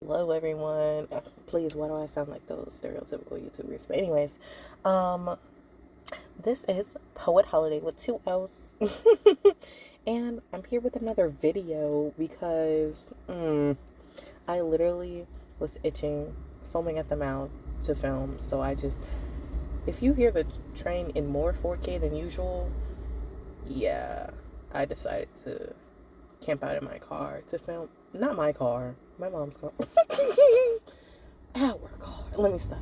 Hello everyone. Please, why do I sound like those stereotypical YouTubers? But anyways, um, this is Poet Holiday with 2 L's. And I'm here with another video because I literally was itching, foaming at the mouth to film. So if you hear the train in more 4K than usual, yeah, I decided to camp out in my car to film. Not my car, my mom's car. Our car. Let me stop.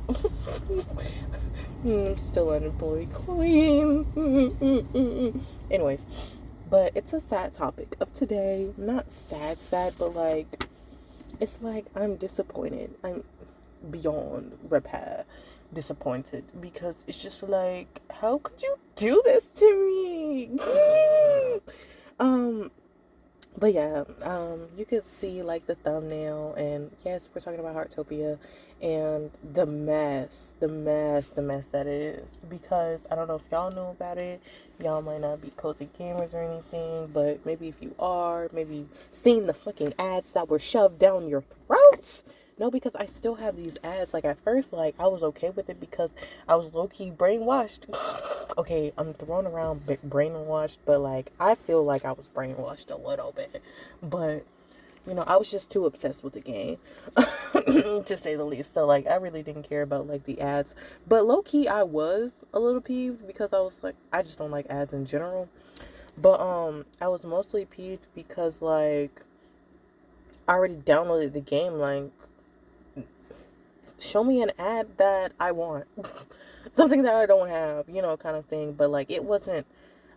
I'm still unemployed queen. Anyways, but it's a sad topic of today. Not sad, but like, it's like I'm disappointed. I'm beyond repair disappointed because it's just like, how could you do this to me? But yeah, you could see like the thumbnail, and yes, we're talking about Heartopia and the mess that it is. Because I don't know if y'all know about it, y'all might not be cozy gamers or anything, but maybe if you are, maybe you've seen the fucking ads that were shoved down your throats. No, because I still have these ads. Like, at first, like, I was okay with it because I was low-key brainwashed. Okay, I'm throwing around brainwashed, but, like, I feel like I was brainwashed a little bit. But, you know, I was just too obsessed with the game, to say the least. So, like, I really didn't care about, like, the ads. But low-key, I was a little peeved because I was, like, I just don't like ads in general. But, I was mostly peeved because, like, I already downloaded the game, like, show me an ad that I want. Something that I don't have, you know, kind of thing. But, like, it wasn't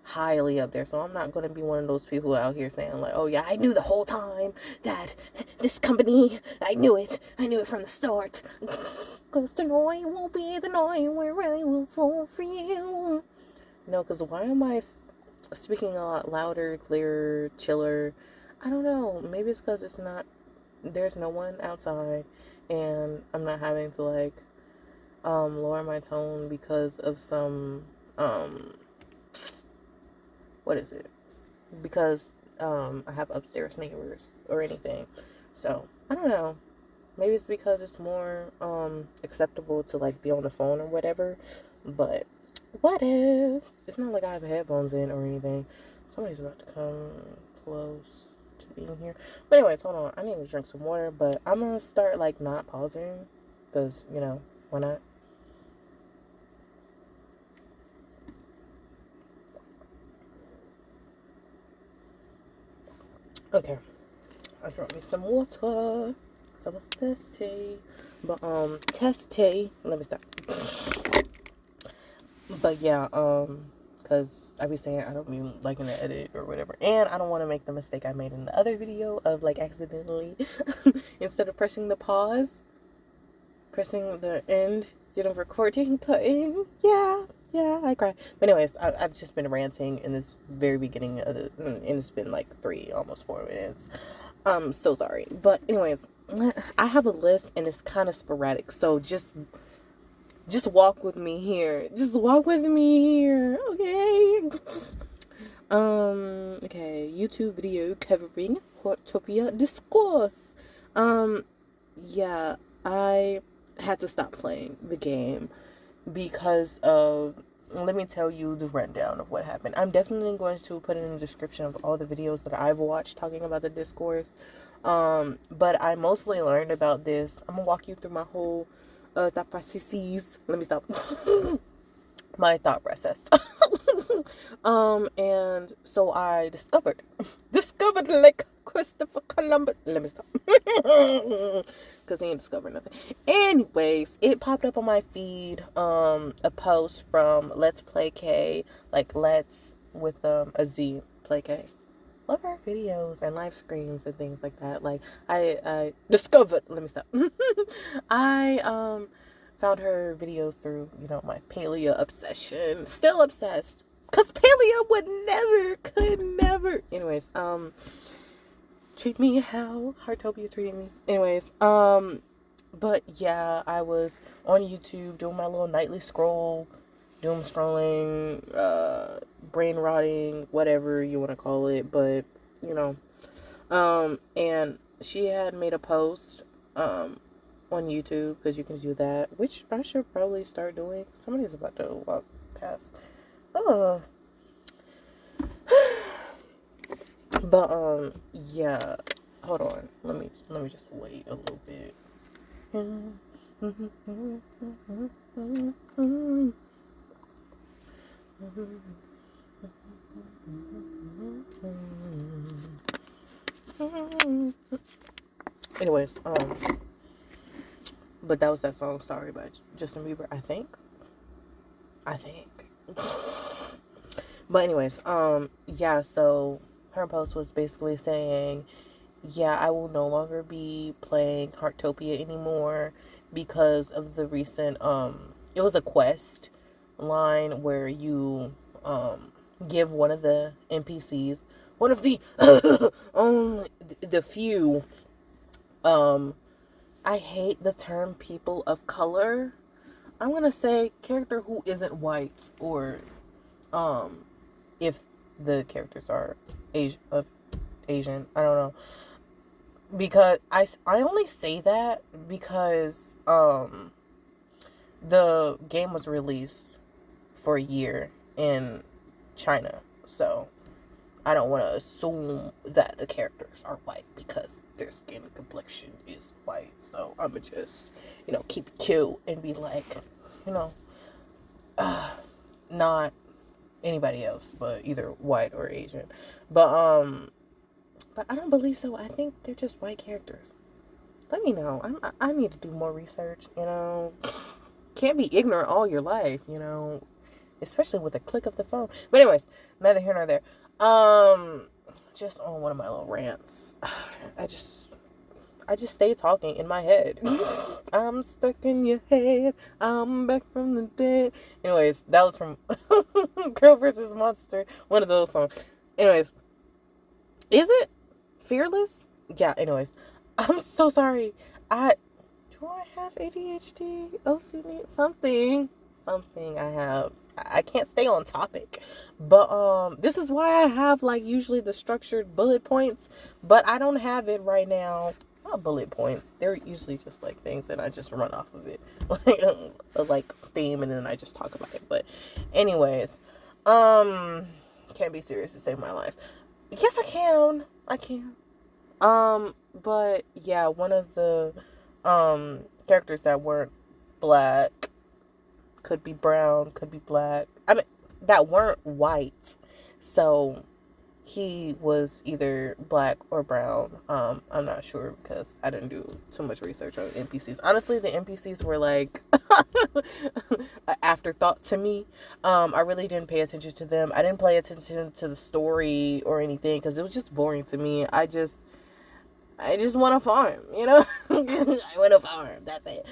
highly up there. So I'm not going to be one of those people out here saying, like, oh, yeah, I knew the whole time that this company, I knew it from the start. Because tonight won't be the night where I will fall for you. No, because why am I speaking a lot louder, clearer, chiller? I don't know. Maybe it's because there's no one outside, and I'm not having to, like, lower my tone because of some, what is it? Because, I have upstairs neighbors or anything. So, I don't know. Maybe it's because it's more, acceptable to, like, be on the phone or whatever. But, what if? It's not like I have headphones in or anything. Somebody's about to come close to being here. But anyways, hold on. I need to drink some water, but I'm gonna start, like, not pausing. Because, you know, why not? Okay. I drank me some water because I was thirsty. But, testy. Let me stop. But yeah, because I be saying I don't be liking to edit or whatever. And I don't want to make the mistake I made in the other video of, like, accidentally, instead of pressing the pause, pressing the end, you know, recording button. Yeah, I cry. But anyways, I've just been ranting in this very beginning of and it's been like almost 4 minutes. So sorry. But anyways, I have a list and it's kind of sporadic. So just walk with me here. Just walk with me here, okay? Okay. YouTube video covering Heartopia discourse. Yeah, I had to stop playing the game because of, let me tell you the rundown of what happened. I'm definitely going to put it in the description of all the videos that I've watched talking about the discourse. But I mostly learned about this. I'm gonna walk you through my whole thought processes. Let me stop. My thought process. And so I discovered like Christopher Columbus. Let me stop. Because he ain't discovered nothing. Anyways, it popped up on my feed, a post from Let's Play K, like Letz with a Z, Play K. Love her videos and live streams and things like that. Like, I discovered, let me stop. I found her videos through, you know, my paleo obsession. Still obsessed. Cause paleo could never. Anyways, treat me how Heartopia treated me. Anyways, but yeah, I was on YouTube doing my little nightly scroll, doom scrolling, brain rotting, whatever you want to call it. But, you know, and she had made a post on YouTube, because you can do that, which I should probably start doing. Somebody's about to walk past. Oh. But yeah. Hold on. Let me just wait a little bit. Anyways, but that was that song "Sorry" by Justin Bieber, I think. But anyways, yeah, so her post was basically saying, yeah, I will no longer be playing Heartopia anymore because of the recent, it was a quest line where you, give one of the NPCs, one of the, only, the few, I hate the term people of color. I'm gonna say character who isn't white, or, if the characters are Asian, I don't know. Because I only say that because the game was released for a year in China, so I don't want to assume that the characters are white because their skin complexion is white. So I'ma just, keep it cute and be like, not anybody else, but either white or Asian. But I don't believe so. I think they're just white characters. Let me know. I need to do more research, Can't be ignorant all your life, especially with a click of the phone. But anyways, neither here nor there. Just on one of my little rants. I just stay talking in my head. I'm stuck in your head. I'm back from the dead. Anyways, that was from Girl vs. Monster. One of those songs. Anyways, is it Fearless? Yeah, anyways. I'm so sorry. Do I have ADHD? OCD? Something I have. I can't stay on topic. But this is why I have usually the structured bullet points, but I don't have it right now. Not bullet points. They're usually just things that I just run off of it. Like theme, and then I just talk about it. But anyways, can't be serious to save my life. Yes, I can. But yeah, one of the characters that weren't black, could be brown, could be black. I mean, that weren't white. So he was either black or brown. I'm not sure because I didn't do too much research on NPCs. Honestly, the NPCs were an afterthought to me. I really didn't pay attention to them. I didn't pay attention to the story or anything because it was just boring to me. I just want to farm, I want to farm. That's it.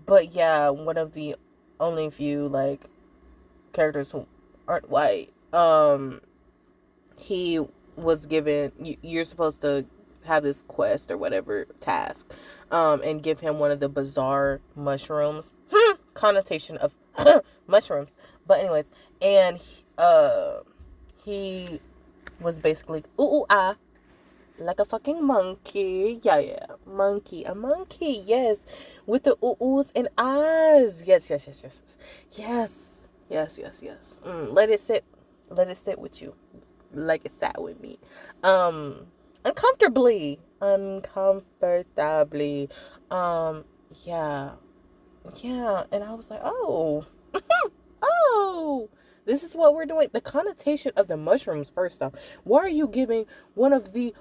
But yeah, one of the only few characters who aren't white. He was given. You're supposed to have this quest or whatever task, and give him one of the Bizzarre mushrooms. Connotation of mushrooms. But anyways, and he was basically like a fucking monkey. Yeah. Monkey. A monkey, yes. With the oohs and ahs. Yes. Let it sit. Let it sit with you. Like it sat with me. Uncomfortably. Yeah. And I was like, oh. Oh. This is what we're doing. The connotation of the mushrooms, first off. Why are you giving one of the,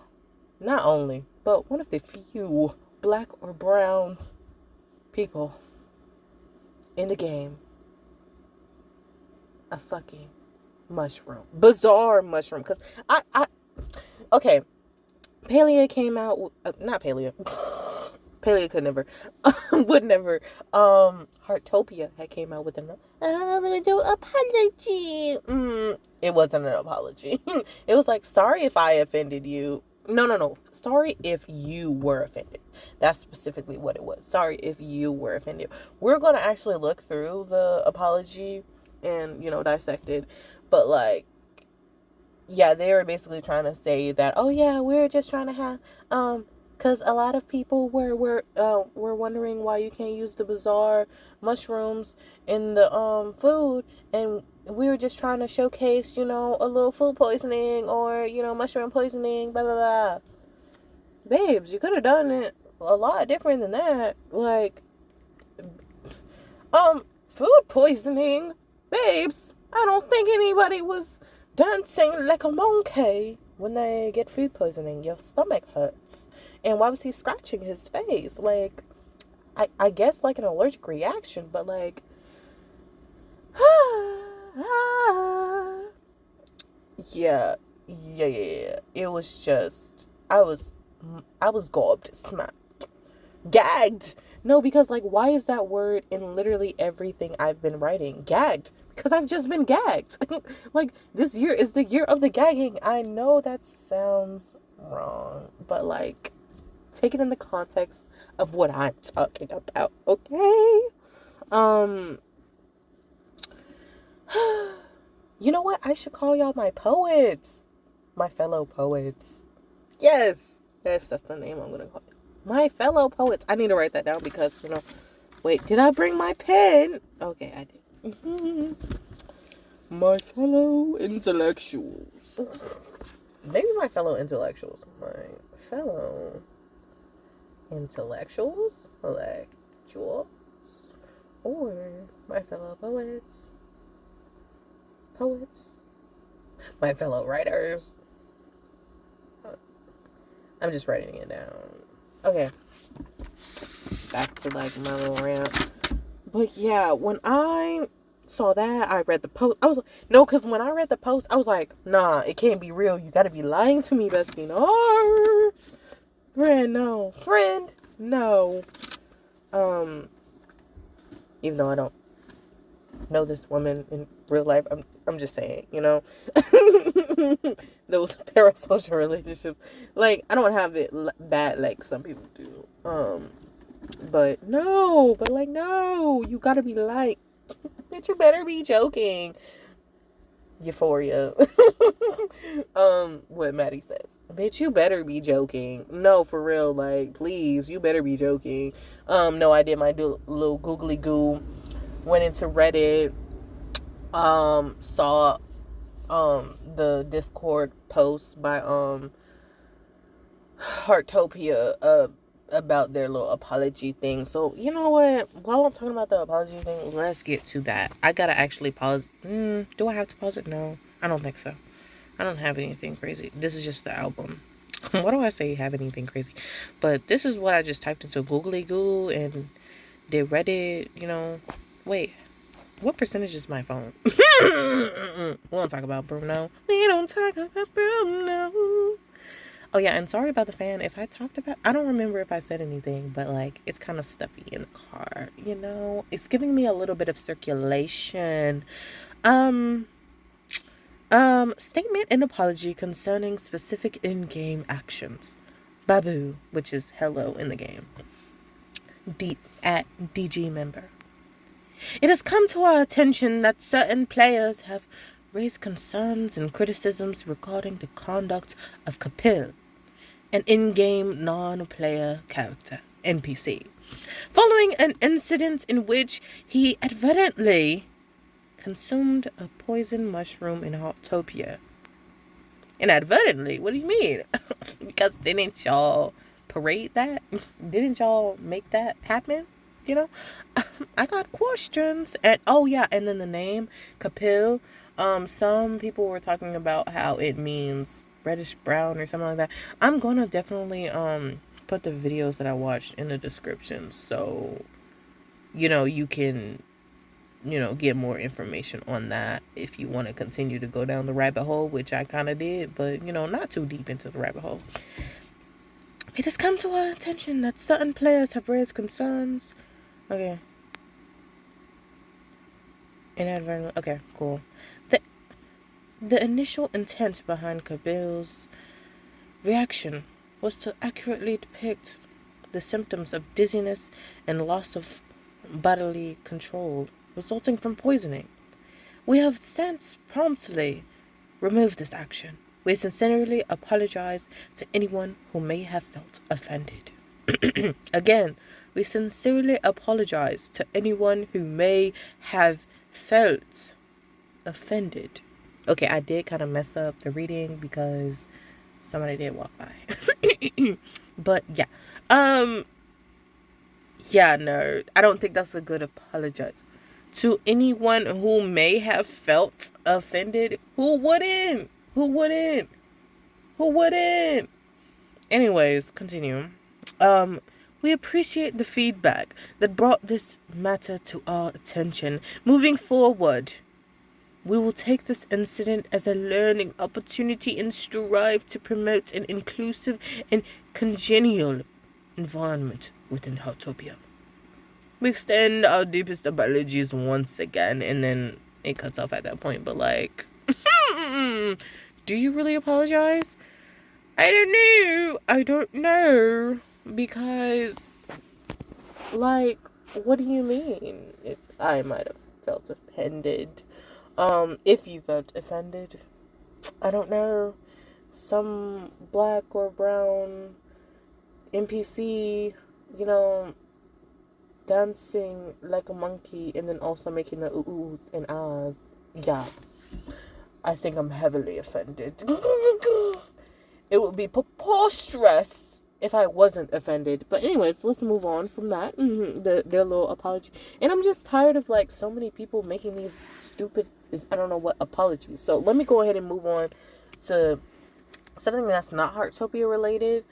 not only, but one of the few black or brown people in the game a fucking mushroom? Bizzarre mushroom. Because okay. Palea came out, not Palea. Palea could never, would never. Heartopia had came out with an apology. It wasn't an apology. It was sorry if I offended you. No. Sorry if you were offended. That's specifically what it was. Sorry if you were offended. We're going to actually look through the apology and, dissect it. But yeah, they were basically trying to say that, oh yeah, we're just trying to have, Because a lot of people were wondering why you can't use the Bizzarre mushrooms in the food, and we were just trying to showcase, a little food poisoning or, mushroom poisoning, blah, blah, blah. Babes, you could have done it a lot different than that. Like, food poisoning? Babes, I don't think anybody was dancing like a monkey when they get food poisoning. Your stomach hurts. And why was he scratching his face? Like, I guess like an allergic reaction, but like, yeah. It was just, I was gobsmacked, smacked, gagged. No, because like, why is that word in literally everything I've been writing? Gagged. Because I've just been gagged. Like, this year is the year of the gagging. I know that sounds wrong, but like, take it in the context of what I'm talking about, okay? You know what? I should call y'all my poets. My fellow poets. Yes, that's the name I'm gonna call it. My fellow poets. I need to write that down because, wait, did I bring my pen? Okay, I did. My fellow intellectuals. Maybe my fellow intellectuals. My fellow intellectuals? Intellectuals? Or my fellow poets? Poets? My fellow writers? I'm just writing it down. Okay. Back to like my little rant. But yeah, when I saw that, I read the post. I was like, no, because when I read the post, I was like, nah, it can't be real. You gotta be lying to me, bestie. No. Friend, no. Friend, no. Even though I don't know this woman in real life, I'm just saying, those parasocial relationships, like, I don't have it bad like some people do, but no, you gotta be like, bitch, you better be joking. Euphoria. What Maddie says, bitch, you better be joking. No, for real, like, please, you better be joking. No, I did my little googly goo, went into Reddit, saw the Discord post by Heartopia about their little apology thing. So, you know what? While I'm talking about the apology thing, let's get to that. I gotta actually pause. Do I have to pause it? No, I don't think so. I don't have anything crazy. This is just the album. What do I say? Have anything crazy? But this is what I just typed into Googly Goo and did Reddit. Wait. What percentage is my phone? We don't talk about Bruno. We don't talk about Bruno. Oh, yeah, and sorry about the fan. If I talked about... I don't remember if I said anything, but, like, it's kind of stuffy in the car, It's giving me a little bit of circulation. Statement and apology concerning specific in-game actions. Babu, which is hello in the game. At DG member. It has come to our attention that certain players have raised concerns and criticisms regarding the conduct of Kapil, an in-game non-player character, NPC, following an incident in which he advertently consumed a poison mushroom in Heartopia. Inadvertently? What do you mean? Because didn't y'all parade that? Didn't y'all make that happen? I got questions. And and then the name Kapil. Some people were talking about how it means reddish brown or something like that. I'm gonna definitely put the videos that I watched in the description, so you can get more information on that if you want to continue to go down the rabbit hole, which I kind of did, but not too deep into the rabbit hole. It has come to our attention that certain players have raised concerns. Okay. Inadvertently. Okay, cool. The initial intent behind Kabil's reaction was to accurately depict the symptoms of dizziness and loss of bodily control resulting from poisoning. We have since promptly removed this action We sincerely apologize to anyone who may have felt offended. Again, we sincerely apologize to anyone who may have felt offended. Okay, I did kind of mess up the reading because somebody did walk by. But yeah. Yeah, no. I don't think that's a good apologize. To anyone who may have felt offended, who wouldn't? Who wouldn't? Who wouldn't? Anyways, continue. We appreciate the feedback that brought this matter to our attention. Moving forward, we will take this incident as a learning opportunity and strive to promote an inclusive and congenial environment within Heartopia. We extend our deepest apologies once again, and then it cuts off at that point. But like, do you really apologize? I don't know. Because, like, what do you mean? If I might have felt offended. If you felt offended, I don't know. Some black or brown NPC, dancing like a monkey and then also making the oohs and ahs. Yeah. I think I'm heavily offended. It would be preposterous if I wasn't offended. But anyways, let's move on from that. Their little apology. And I'm just tired of like so many people making these stupid, I don't know what, apologies. So let me go ahead and move on to something that's not Heartopia related.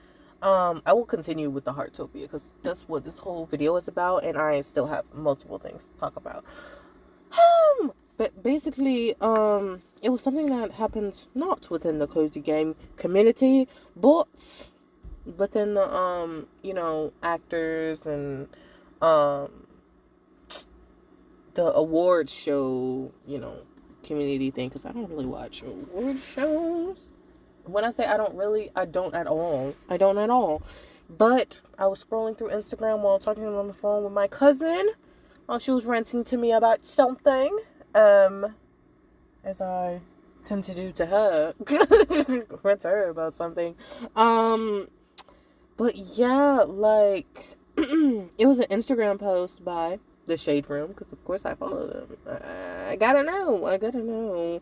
I will continue with the Heartopia because that's what this whole video is about, and I still have multiple things to talk about. But basically, it was something that happens not within the cozy game community, but within the actors and the award show, community thing, because I don't really watch award shows. When I say I don't at all. I don't at all. But I was scrolling through Instagram while talking on the phone with my cousin. She was ranting to me about something. As I tend to do to her. Rant to her about something. But yeah, like, it was an Instagram post by The Shade Room, because of course I follow them. I gotta know.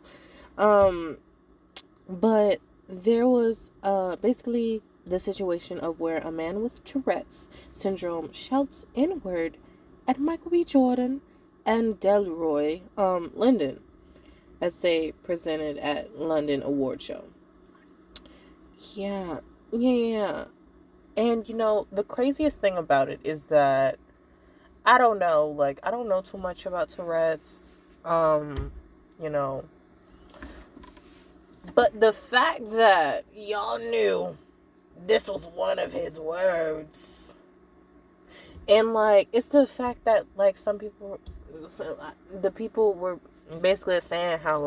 But there was basically the situation of where a man with Tourette's syndrome shouts N-word at Michael B. Jordan and Delroy Linden as they presented at London Award Show. Yeah. And the craziest thing about it is that I don't know too much about Tourette's. But the fact that y'all knew this was one of his words. And, it's the fact that, some people, the people were basically saying how,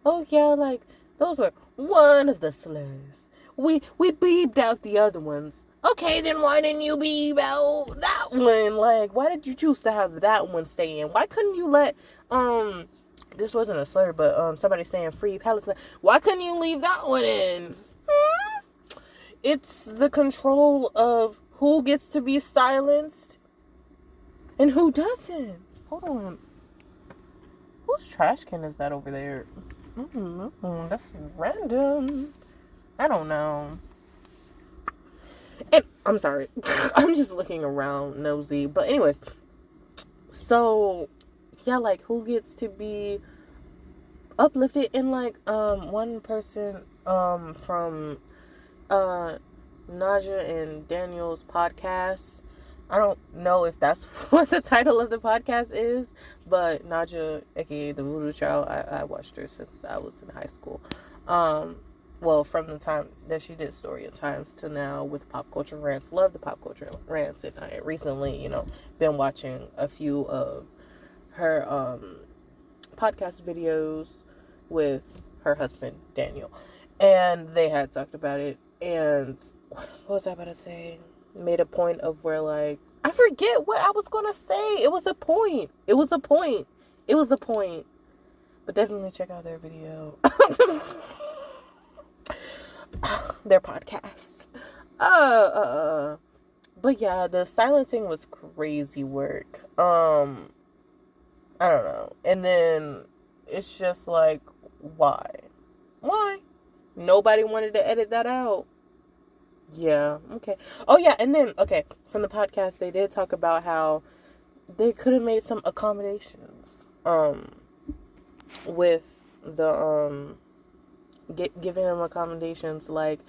oh, yeah, those were one of the slurs. We beeped out the other ones. Okay, then why didn't you beep out that one? Why did you choose to have that one stay in? Why couldn't you let, this wasn't a slur, but somebody saying free Palestine. Why couldn't you leave that one in? It's the control of who gets to be silenced and who doesn't. Hold on. Whose trash can is that over there? I don't know. That's random. I don't know. And I'm sorry. I'm just looking around nosy. But anyways. So yeah, who gets to be uplifted? And one person from Naja and Daniel's podcast. I don't know if that's what the title of the podcast is, but Naja, aka the Voodoo Child, I watched her since I was in high school. Well, from the time that she did Story of Times to now with Pop Culture Rants. Love the Pop Culture Rants, and I recently, been watching a few of her podcast videos with her husband, Daniel. And they had talked about it, and what was I about to say? Made a point of where, I forget what I was going to say. It was a point. But definitely check out their video. their podcast. But yeah, the silencing was crazy work. I don't know. And then it's just like, why? Why? Nobody wanted to edit that out. Yeah, okay. Oh yeah, and then okay, from the podcast they did talk about how they could have made some accommodations with the giving them accommodations, like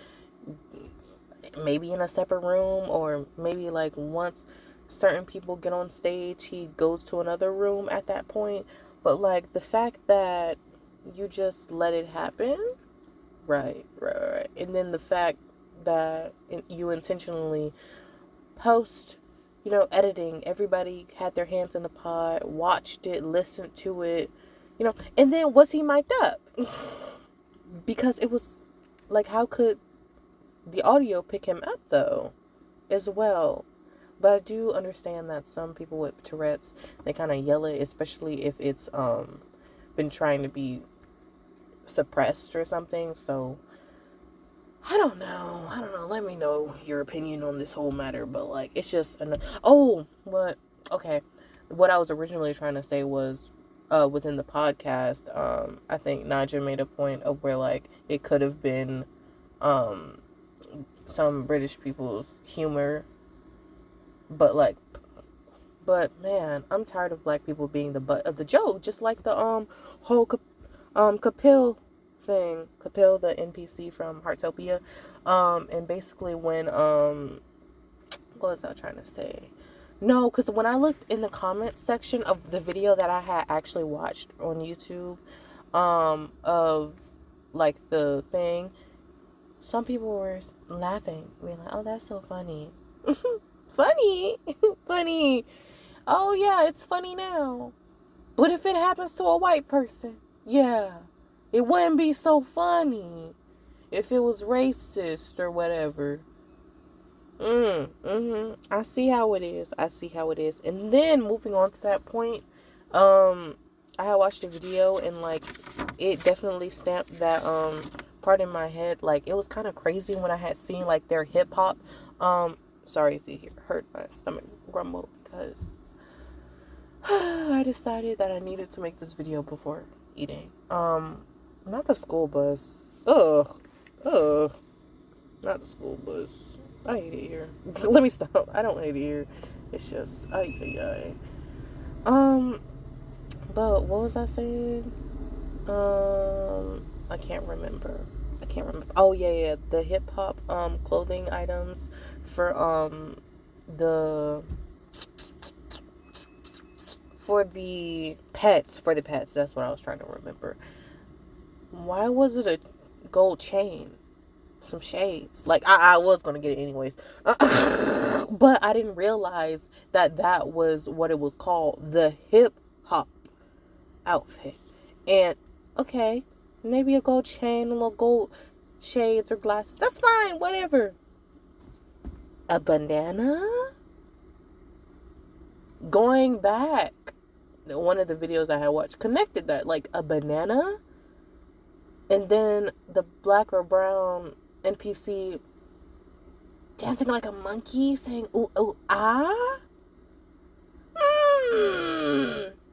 maybe in a separate room, or maybe like once certain people get on stage he goes to another room at that point. But like the fact that you just let it happen, right, and then the fact that you intentionally post, editing, everybody had their hands in the pot, watched it, listened to it, and then was he mic'd up? Because it was like, how could the audio pick him up though, as well? But I do understand that some people with Tourette's, they kind of yell it, especially if it's been trying to be suppressed or something. So I don't know. Let me know your opinion on this whole matter. But like, it's just okay. What I was originally trying to say was, within the podcast, I think Naja made a point of where like it could have been, some British people's humor, but man, I'm tired of black people being the butt of the joke, just like the whole Kapil thing. Kapil, the NPC from Heartopia, and basically when what was I trying to say? No, because when I looked in the comment section of the video that I had actually watched on YouTube, of like the thing, some people were laughing, being like, "Oh, that's so funny." Funny. Funny. Oh yeah, it's funny now. But if it happens to a white person, yeah, it wouldn't be so funny if it was racist or whatever. I see how it is. And then moving on to that point, I had watched a video and like it definitely stamped that part in my head. Like it was kind of crazy when I had seen like their hip hop. Sorry if you heard my stomach grumble, because I decided that I needed to make this video before eating. Not the school bus. Ugh. Not the school bus. I hate it here. Let me stop. I don't hate it here. It's just, but what was I saying? I can't remember. Oh yeah. The hip hop clothing items for the for the pets. That's what I was trying to remember. Why was it a gold chain? Some shades. Like I was gonna get it anyways, but I didn't realize that was what it was called, the hip hop outfit. And okay, maybe a gold chain, a little gold shades or glasses. That's fine, whatever. A banana. Going back, one of the videos I had watched connected that, like a banana, and then the black or brown NPC dancing like a monkey, saying ooh ooh ah.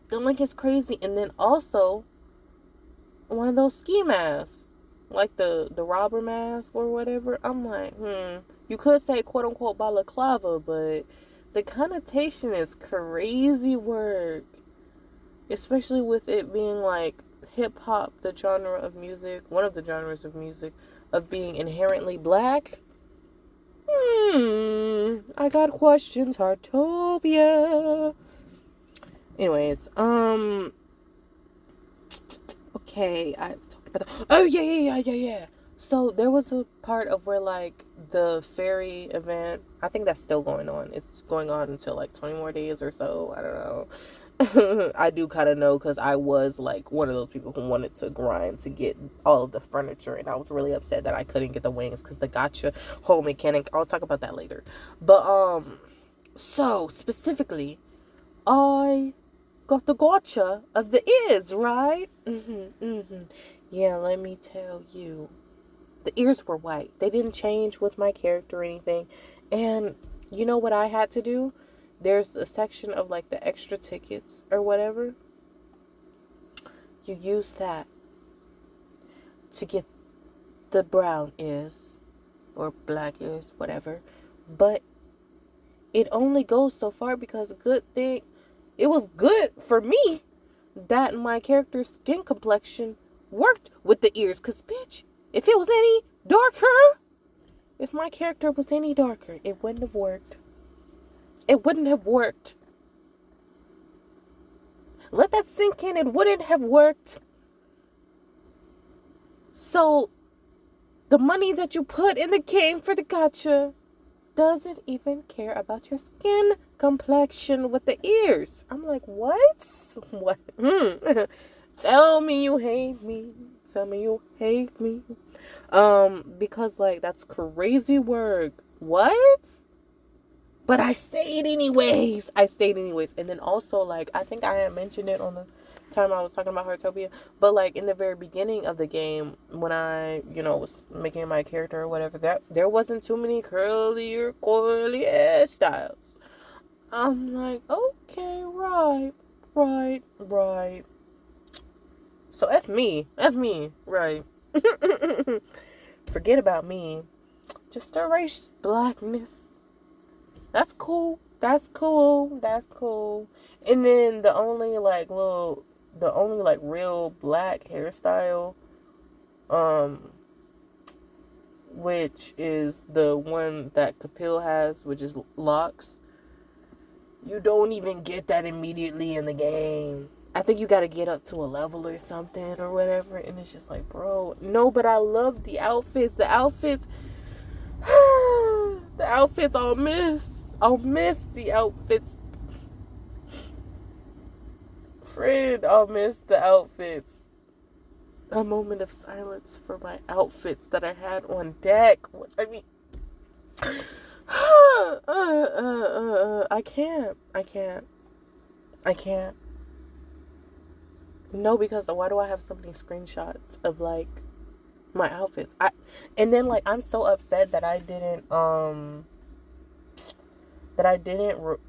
The link is crazy. And then also one of those ski masks, like the robber mask or whatever. I'm like, you could say quote unquote balaclava, but the connotation is crazy work, especially with it being like hip hop, the genre of music, one of the genres of music, of being inherently black. I got questions, Heartopia. Anyways, okay, I've talked about that. Oh yeah. So there was a part of where like the fairy event, I think that's still going on. It's going on until like 20 more days or so. I don't know. I do kind of know, because I was like one of those people who wanted to grind to get all of the furniture, and I was really upset that I couldn't get the wings because the gotcha whole mechanic. I'll talk about that later. But so specifically, I got the gotcha of the ears, right? Yeah, let me tell you, The ears were white. They didn't change with my character or anything. And you know what I had to do? There's a section of like the extra tickets or whatever. You use that to get the brown ears or black ears, whatever. But it only goes so far because it was good for me that my character's skin complexion worked with the ears. Because, bitch, if it was any darker, if my character was any darker, it wouldn't have worked. It wouldn't have worked. Let that sink in. It wouldn't have worked. So, the money that you put in the game for the gacha doesn't even care about your skin complexion with the ears. I'm like, what? What? Tell me you hate me. Tell me you hate me. Because like that's crazy work. What? But I stayed anyways. And then also like I think I had mentioned it on the time I was talking about Heartopia, but like in the very beginning of the game when I was making my character or whatever, that there wasn't too many curly or coily hairstyles. I'm like, okay, right. So F me, right. Forget about me, just erase blackness. That's cool. And then the only real black hairstyle, which is the one that Kapil has, which is locks. You don't even get that immediately in the game. I think you got to get up to a level or something or whatever, and it's just like, bro, no, but I love the outfits. The outfits I'll miss the outfits. Friend, I'll miss the outfits. A moment of silence for my outfits that I had on deck. I mean, I can't. No, because why do I have so many screenshots of like my outfits? And then like I'm so upset that I didn't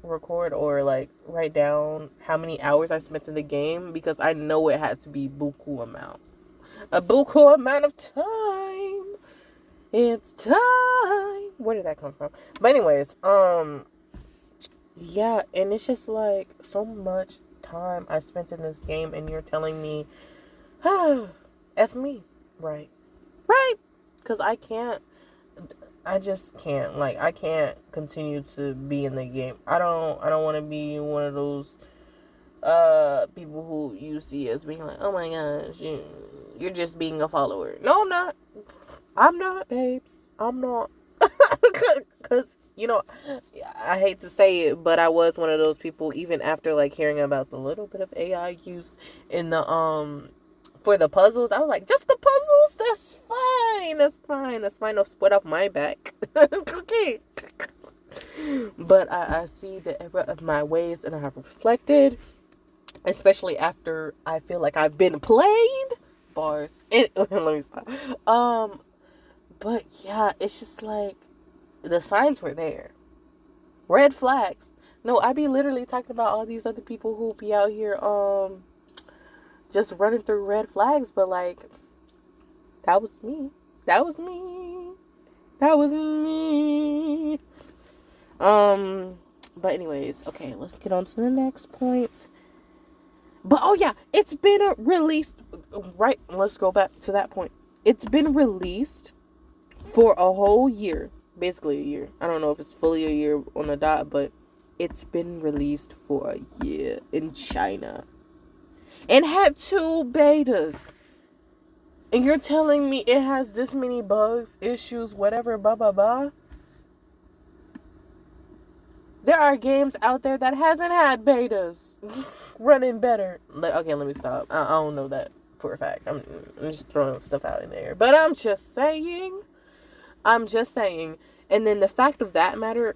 record or like write down how many hours I spent in the game, because I know it had to be a buku amount of time. It's time. Where did that come from? But anyways, yeah, and it's just like so much time I spent in this game, and you're telling me, F me, right? Because I just can't. Like, I can't continue to be in the game. I don't want to be one of those people who you see as being like, oh my gosh, you're just being a follower. No, I'm not, babes. I'm not. Because, I hate to say it, but I was one of those people, even after like hearing about the little bit of AI use in the for the puzzles. I was like, just the puzzles? That's fine. No sweat off my back. Okay. But I see the error of my ways, and I have reflected, especially after I feel like I've been played. Bars. Let me stop. But yeah, it's just like the signs were there. Red flags. No, I be literally talking about all these other people who be out here just running through red flags, but like that was me. But anyways, okay, let's get on to the next point. But oh yeah, it's been released, right? Let's go back to that point. It's been released for a whole year, basically a year. I don't know if it's fully a year on the dot, but it's been released for a year in China and had 2 betas. And you're telling me it has this many bugs, issues, whatever, blah, blah, blah. There are games out there that hasn't had betas running better. Okay, let me stop. I don't know that for a fact. I'm just throwing stuff out in the air. But I'm just saying. And then the fact of that matter,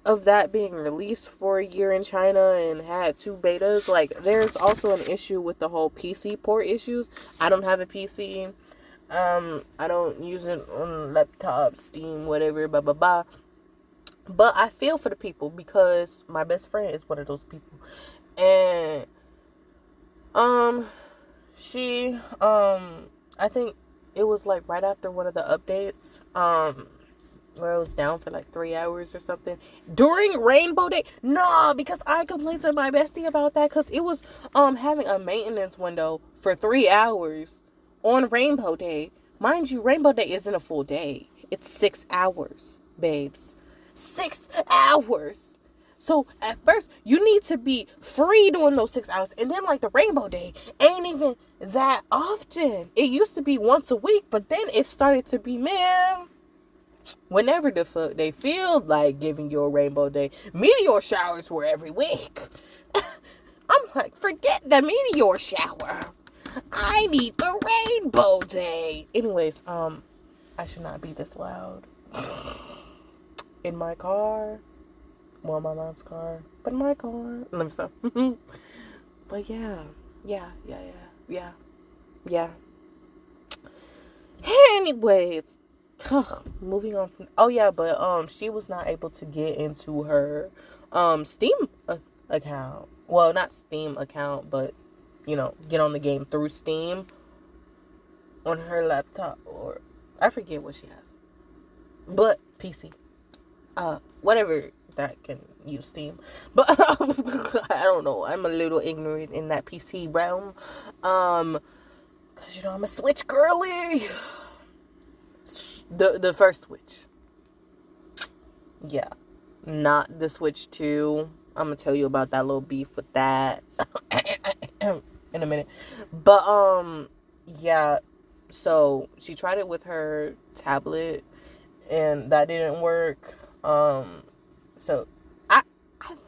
of that being released for a year in China and had 2 betas, like, there's also an issue with the whole PC port issues. I don't have a PC. I don't use it on laptop, Steam, whatever, blah blah blah. But I feel for the people because my best friend is one of those people. And she I think it was like right after one of the updates, where it was down for like 3 hours or something during Rainbow Day. No, because I complained to my bestie about that because it was having a maintenance window for 3 hours on Rainbow Day. Mind you, Rainbow Day isn't a full day. It's 6 hours, babes. 6 hours. So at first you need to be free during those 6 hours, and then like the Rainbow Day ain't even that often. It used to be once a week, but then it started to be, man, whenever the fuck they feel like giving you a Rainbow Day. Meteor showers were every week. I'm like, forget the meteor shower. I need the Rainbow Day. Anyways, I should not be this loud. In my car. Well, my mom's car. But in my car. Let me stop. But yeah. Anyways. Moving on from, oh yeah, but she was not able to get into her Steam account. Well, not Steam account, but get on the game through Steam on her laptop, or I forget what she has. But PC. Whatever that can use Steam. But I don't know. I'm a little ignorant in that PC realm. Cause I'm a Switch girly. The first Switch. Yeah. Not the Switch 2. I'm gonna tell you about that little beef with that in a minute. But yeah. So she tried it with her tablet and that didn't work. So I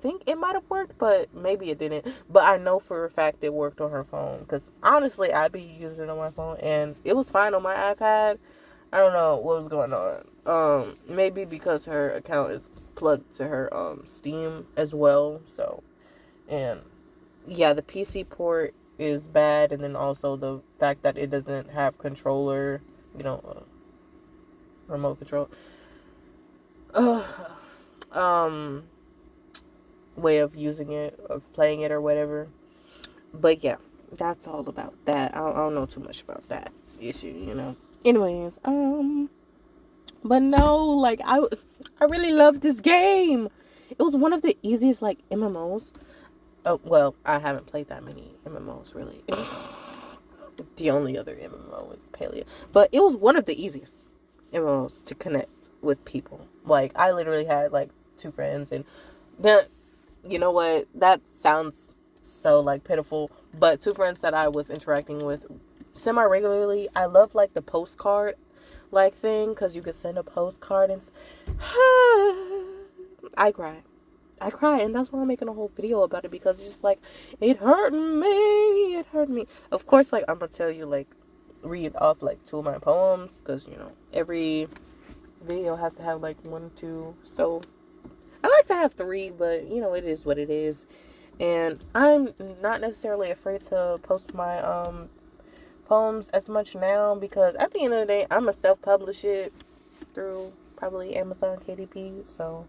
think it might have worked, but maybe it didn't. But I know for a fact it worked on her phone, because honestly, I'd be using it on my phone, and it was fine on my iPad. I don't know what was going on. Maybe because her account is plugged to her Steam as well. So, and yeah, the PC port is bad, and then also the fact that it doesn't have controller, remote control. Way of using it, of playing it or whatever. But yeah, that's all about that. I don't know too much about that issue. Anyways, but no, like I really love this game. It was one of the easiest like MMOs. Oh, well, I haven't played that many MMOs really. The only other MMO is Paleo, but it was one of the easiest MMOs to connect with people. Like I literally had like 2 friends, and then you know what? That sounds so like pitiful, but 2 friends that I was interacting with semi-regularly. I love like the postcard like thing, because you could send a postcard and I cry, and that's why I'm making a whole video about it, because it's just like, it hurt me. Of course, like I'm gonna tell you, like, read off like 2 of my poems, because every video has to have like 1 or 2, so I like to have 3, but it is what it is. And I'm not necessarily afraid to post my poems as much now, because at the end of the day, I'm gonna self-publish it through probably Amazon KDP, so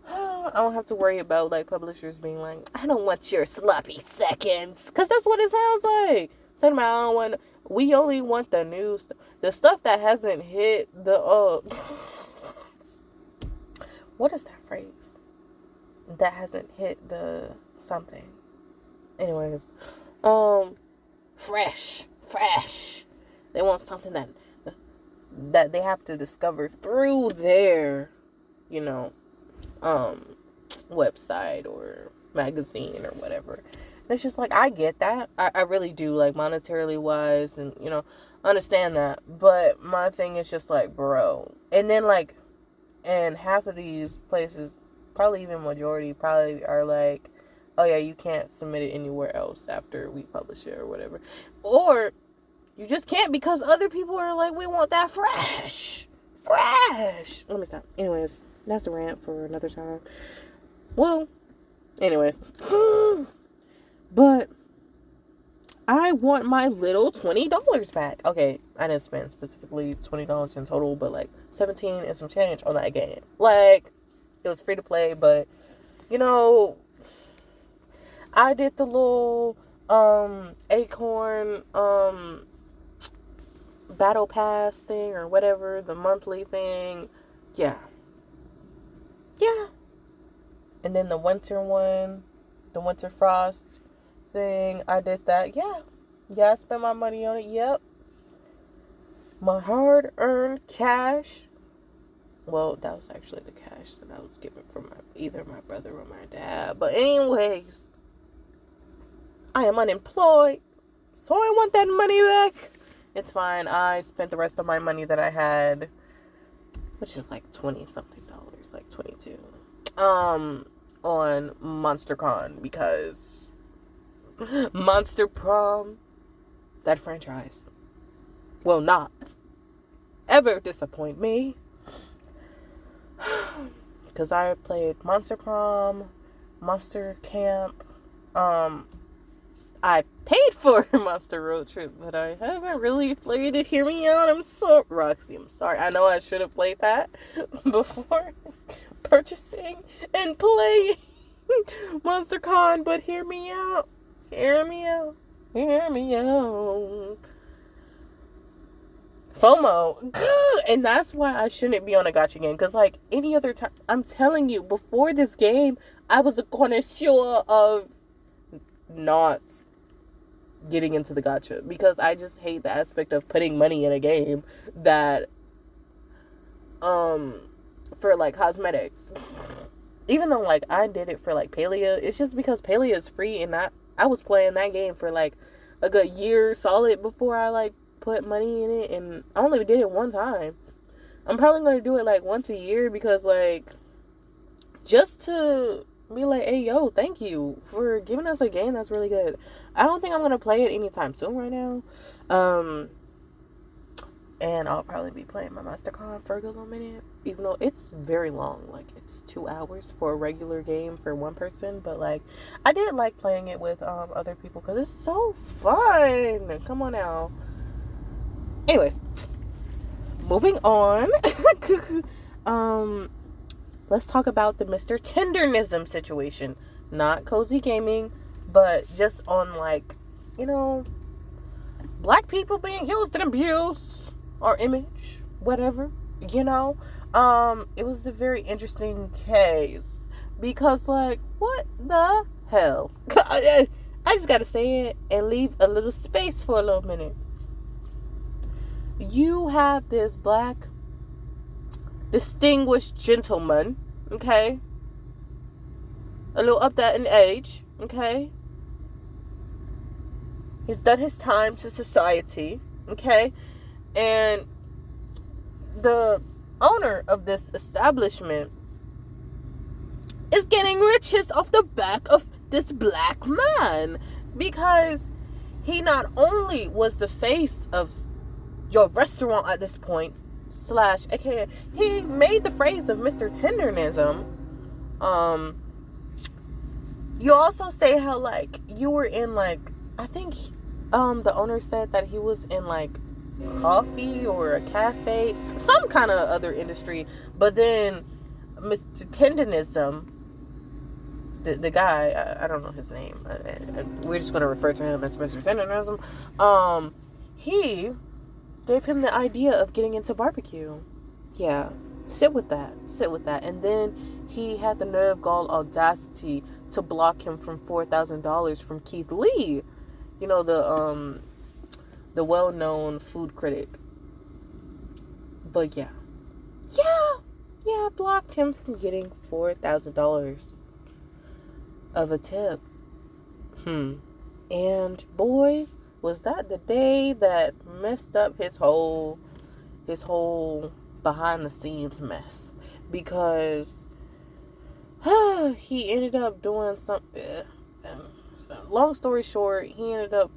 I don't have to worry about like publishers being like, I don't want your sloppy seconds, because that's what it sounds like. Saying I don't want, we only want the new stuff, the stuff that hasn't hit the what is that phrase? That hasn't hit the something. Anyways, fresh. They want something that they have to discover through their, website or magazine or whatever. And it's just like, I get that. I really do, like monetarily wise, and understand that. But my thing is just like, bro. And then like, and half of these places, probably even majority, probably are like, oh yeah, you can't submit it anywhere else after we publish it or whatever. Or you just can't, because other people are like, we want that fresh. Let me stop. Anyways, that's a rant for another time. Well, anyways. But I want my little $20 back. Okay, I didn't spend specifically $20 in total, but like 17 and some change on that game. Like, it was free to play, but you know, I did the little Acorn battle pass thing or whatever, the monthly thing. Yeah. Yeah. And then the winter one, the winter frost thing, I did that. Yeah. Yeah, I spent my money on it. Yep. My hard-earned cash. Well, that was actually the cash that I was given from either my brother or my dad. But anyways, I am unemployed, so I want that money back. It's fine. I spent the rest of my money that I had, which is like 20 something dollars, like 22, on MonsterCon, because Monster Prom, that franchise, will not ever disappoint me. Because I played Monster Prom, Monster Camp, I paid for Monster Road Trip, but I haven't really played it. Hear me out. Roxy, I'm sorry. I know I should have played that before purchasing and playing MonsterCon, but hear me out. Hear me out. Hear me out. FOMO. And that's why I shouldn't be on a gacha game. Because, like, any other time, I'm telling you, before this game, I was a connoisseur of not getting into the gacha, because I just hate the aspect of putting money in a game that for like cosmetics. Even though like I did it for like Palia, it's just because Palia is free, and I was playing that game for like a good year solid before I like put money in it, and I only did it one time. I'm probably gonna do it like once a year, because like just to be like, hey, yo, thank you for giving us a game that's really good. I don't think I'm going to play it anytime soon right now. And I'll probably be playing my MonsterCon for a good little minute, even though it's very long. Like, it's 2 hours for a regular game for one person. But, like, I did like playing it with other people because it's so fun. Come on now. Anyways, moving on. Let's talk about the Mr. Tendernism situation. Not cozy gaming, but just on, like, you know, black people being used and abused, or image, whatever, you know. It was a very interesting case, because, like, what the hell? I just gotta say it and leave a little space for a little minute. You have this black distinguished gentleman, okay, a little up there in age, okay, he's done his time to society, okay, and the owner of this establishment is getting riches off the back of this black man, because he not only was the face of your restaurant at this point, slash, aka, he made the phrase of Mr. Tendernism. You also say how, like, you were in, like, I think, the owner said that he was in, like, coffee or a cafe, some kind of other industry, but then Mr. Tendernism, the guy, I don't know his name, and we're just going to refer to him as Mr. Tendernism, he gave him the idea of getting into barbecue. Yeah, sit with that. And then he had the nerve, gall, audacity to block him from $4,000 from Keith Lee, you know, the well-known food critic. But yeah, blocked him from getting $4,000 of a tip. And boy, was that the day that messed up his whole behind the scenes mess, because he ended up doing some long story short, he ended up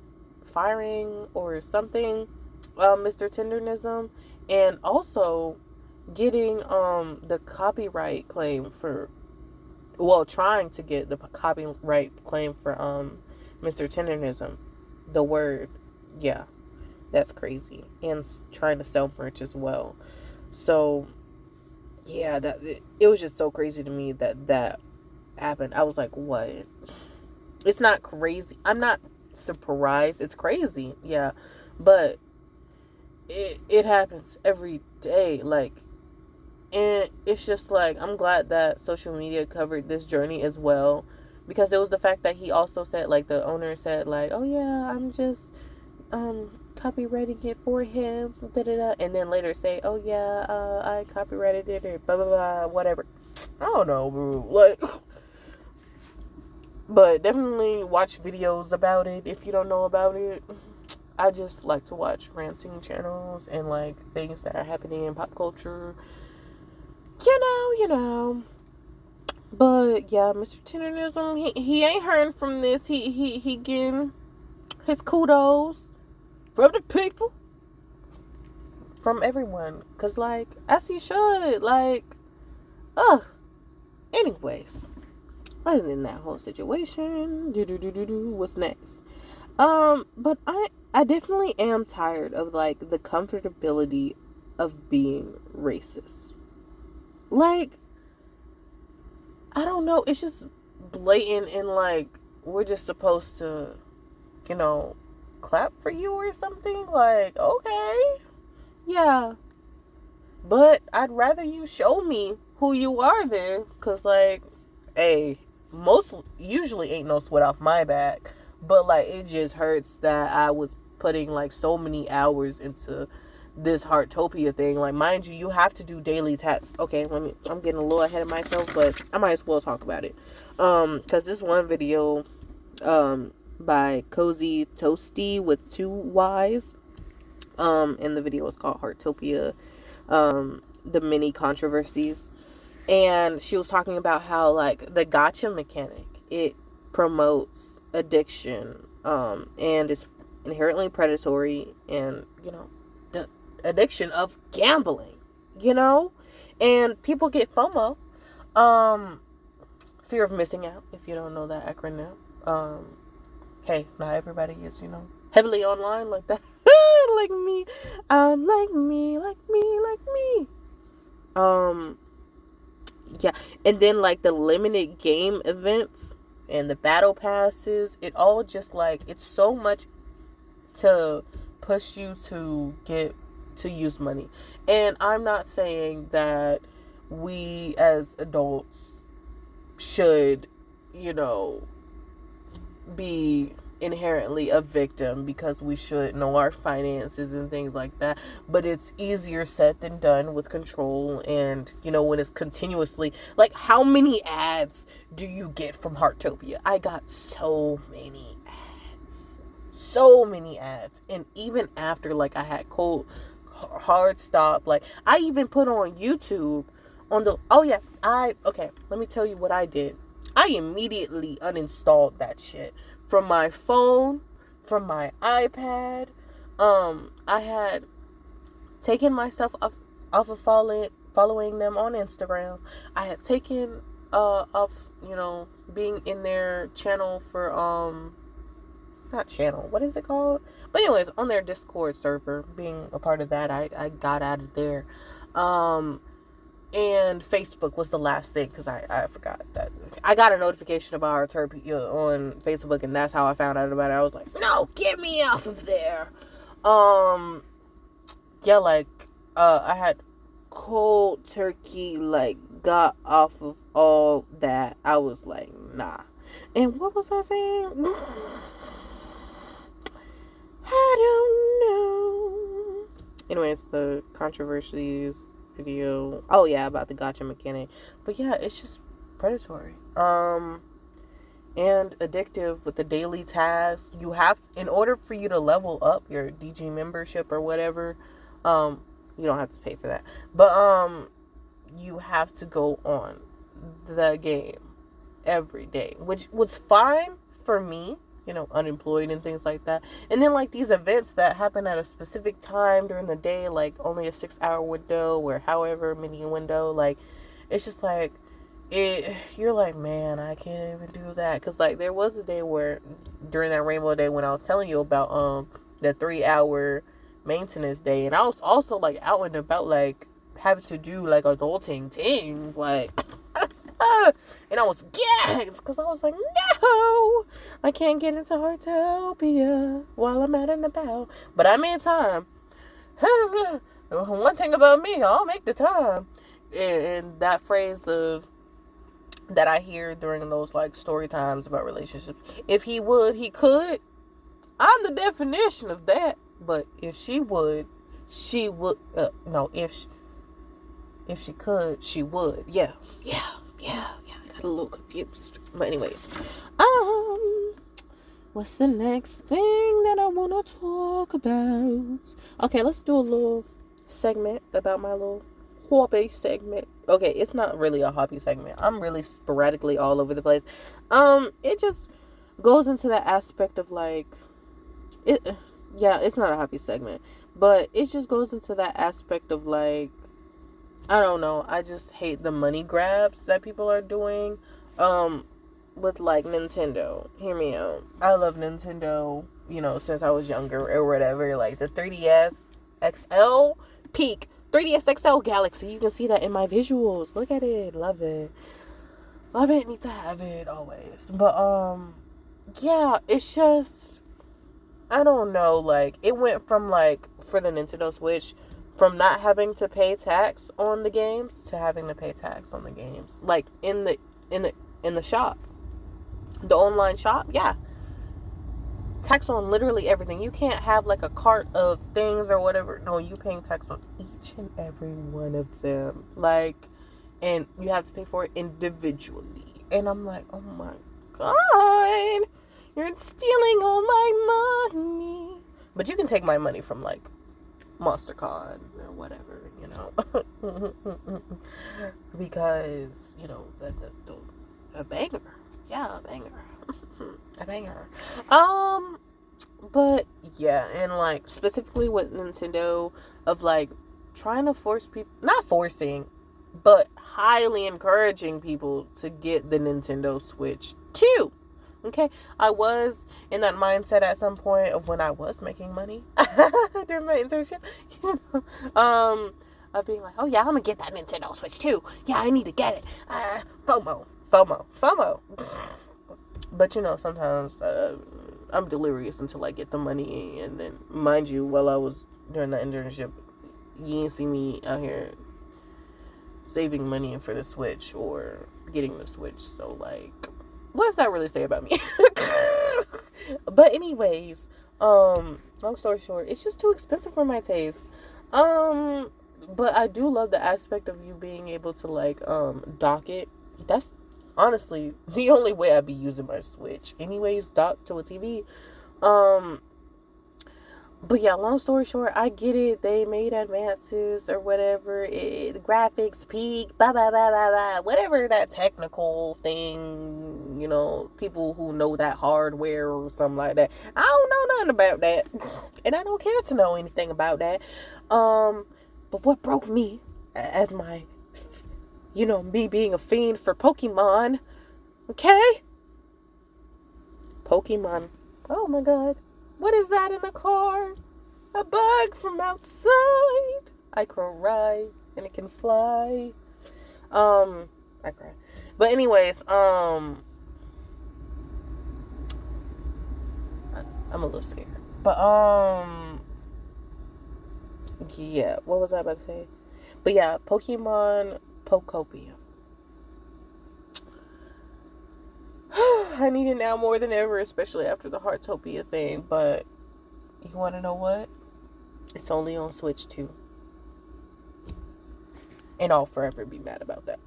firing or something Mr. Tendernism, and also getting the copyright claim for, well, trying to get the copyright claim for Mr. Tendernism. the word. Yeah, that's crazy. And trying to sell merch as well. So yeah, it was just so crazy to me that happened. I was like, what? It's not crazy. I'm not surprised. It's crazy. Yeah. But it happens every day. Like, and it's just like, I'm glad that social media covered this journey as well, because it was the fact that he also said, like, the owner said, like, oh yeah, I'm just copywriting it for him, da da da, and then later say, oh yeah, I copyrighted it, or blah blah blah, whatever. I don't know, bro. Like, but definitely watch videos about it if you don't know about it. I just like to watch ranting channels and like things that are happening in pop culture. You know. But yeah, Mr. Tenderism, he ain't hearing from this. He getting his kudos from the people, from everyone, cause like, as he should. Like, ugh. Anyways, other than that whole situation, what's next? But I definitely am tired of like the comfortability of being racist. Like, I don't know, it's just blatant, and like, we're just supposed to, you know, clap for you or something. Like, okay, yeah, but I'd rather you show me who you are there, because like, hey, most usually ain't no sweat off my back, but like, it just hurts that I was putting like so many hours into this Heartopia thing. Like, mind you, you have to do daily tasks. Okay, I'm getting a little ahead of myself, but I might as well talk about it. Because this one video, by Cozytoastyy with 2 Y's, and the video is called Heartopia, the mini controversies. And she was talking about how, like, the gotcha mechanic, it promotes addiction, and it's inherently predatory, and, you know, the addiction of gambling, you know? And people get FOMO, fear of missing out, if you don't know that acronym. Hey, not everybody is, you know, heavily online like that. Like me. Like me. Yeah, and then like the limited game events and the battle passes, it all just like, it's so much to push you to get to use money. And I'm not saying that we as adults should, you know, be inherently a victim, because we should know our finances and things like that, but it's easier said than done with control. And, you know, when it's continuously, like, how many ads do you get from Heartopia? I got so many ads, and even after, like, I had hard stop, like, I even put on YouTube on the, okay, let me tell you what I did. I immediately uninstalled that shit from my phone, from my iPad. I had taken myself off of following them on Instagram. I had taken off, you know, being in their channel for not channel, what is it called? But anyways, on their Discord server, being a part of that, I got out of there. And Facebook was the last thing, because I forgot that. I got a notification about Heartopia on Facebook, and that's how I found out about it. I was like, no, get me off of there. Yeah, like, I had cold turkey, like, got off of all that. I was like, nah. And what was I saying? I don't know. Anyways, the controversies video. Oh yeah, about the gotcha mechanic. But yeah, it's just predatory. And addictive with the daily tasks. You have to, in order for you to level up your DG membership or whatever, you don't have to pay for that. But you have to go on the game every day, which was fine for me, you know, unemployed and things like that. And then like these events that happen at a specific time during the day, like only a 6-hour window or however many window, like, it's just like, you're like, man, I can't even do that. Because, like, there was a day where, during that rainbow day when I was telling you about the 3-hour maintenance day, and I was also, like, out and about, like, having to do, like, adulting things, like, and I was gagged, because I was like, no, I can't get into Heartopia while I'm out and about. But I made time. One thing about me, I'll make the time. And that phrase of that I hear during those, like, story times about relationships, if he would, he could. I'm the definition of that. But if she would, she would. No, if she could, she would. Yeah. I got a little confused. But anyways, what's the next thing that I want to talk about? Okay, let's do a little segment about my little hobby segment. Okay, it's not really a hobby segment. I'm really sporadically all over the place. It just goes into that aspect of, like, it. Yeah, it's not a hobby segment, but it just goes into that aspect of, like, I don't know. I just hate the money grabs that people are doing. With, like, Nintendo. Hear me out. I love Nintendo, since I was younger or whatever. Like, the 3DS XL peak. 3DS XL Galaxy. You can see that in my visuals. Look at it. Love it. Love it. Need to have it always. But, yeah, it's just, I don't know. Like, it went from, like, for the Nintendo Switch, from not having to pay tax on the games to having to pay tax on the games. Like, in the shop. The online shop, yeah. Tax on literally everything. You can't have, like, a cart of things or whatever. No, you paying tax on each and every one of them. Like, and you have to pay for it individually. And I'm like, oh my God, you're stealing all my money. But you can take my money from, like, MonsterCon or whatever, because, a banger. Yeah, a banger. A banger. But yeah, and, like, specifically with Nintendo, of, like, trying to force people, not forcing, but highly encouraging people to get the Nintendo Switch 2. Okay, I was in that mindset at some point of when I was making money during my internship, of being like, oh yeah, I'm gonna get that Nintendo Switch 2. Yeah, I need to get it. FOMO. But, sometimes I'm delirious until I get the money, and then, mind you, while I was during that internship, you didn't see me out here saving money for the Switch or getting the Switch. So, like, what does that really say about me? But anyways, long story short, it's just too expensive for my taste. But I do love the aspect of you being able to, like, dock it. That's honestly the only way I'd be using my Switch. Anyways, dock to a TV. But yeah, long story short, I get it. They made advances or whatever. Graphics peak, blah, blah, blah, blah, blah. Whatever that technical thing, people who know that hardware or something like that. I don't know nothing about that. And I don't care to know anything about that. But what broke me, as my, me being a fiend for Pokemon, okay? Pokemon. Oh my God. What is that in the car? A bug from outside. I cry and it can fly. I cry. But anyways, I'm a little scared. But yeah, what was I about to say? But yeah, Pokemon Pokopia. I need it now more than ever, especially after the Heartopia thing. But you want to know what? It's only on Switch 2. And I'll forever be mad about that.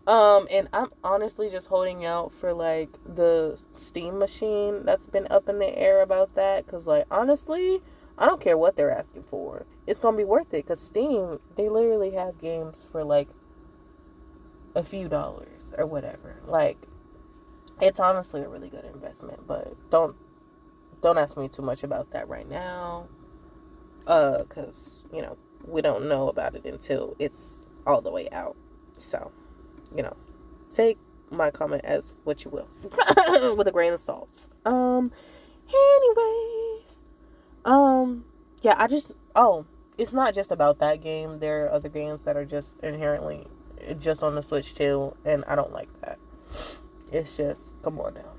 And I'm honestly just holding out for, like, the Steam machine that's been up in the air about that. Because, like, honestly, I don't care what they're asking for. It's going to be worth it. Because Steam, they literally have games for, like, a few dollars or whatever. Like, it's honestly a really good investment. But don't ask me too much about that right now. Because, we don't know about it until it's all the way out. So, you know, take my comment as what you will. With a grain of salt. Anyways. Yeah, it's not just about that game. There are other games that are just inherently just on the Switch too, and I don't like that. It's just, come on now.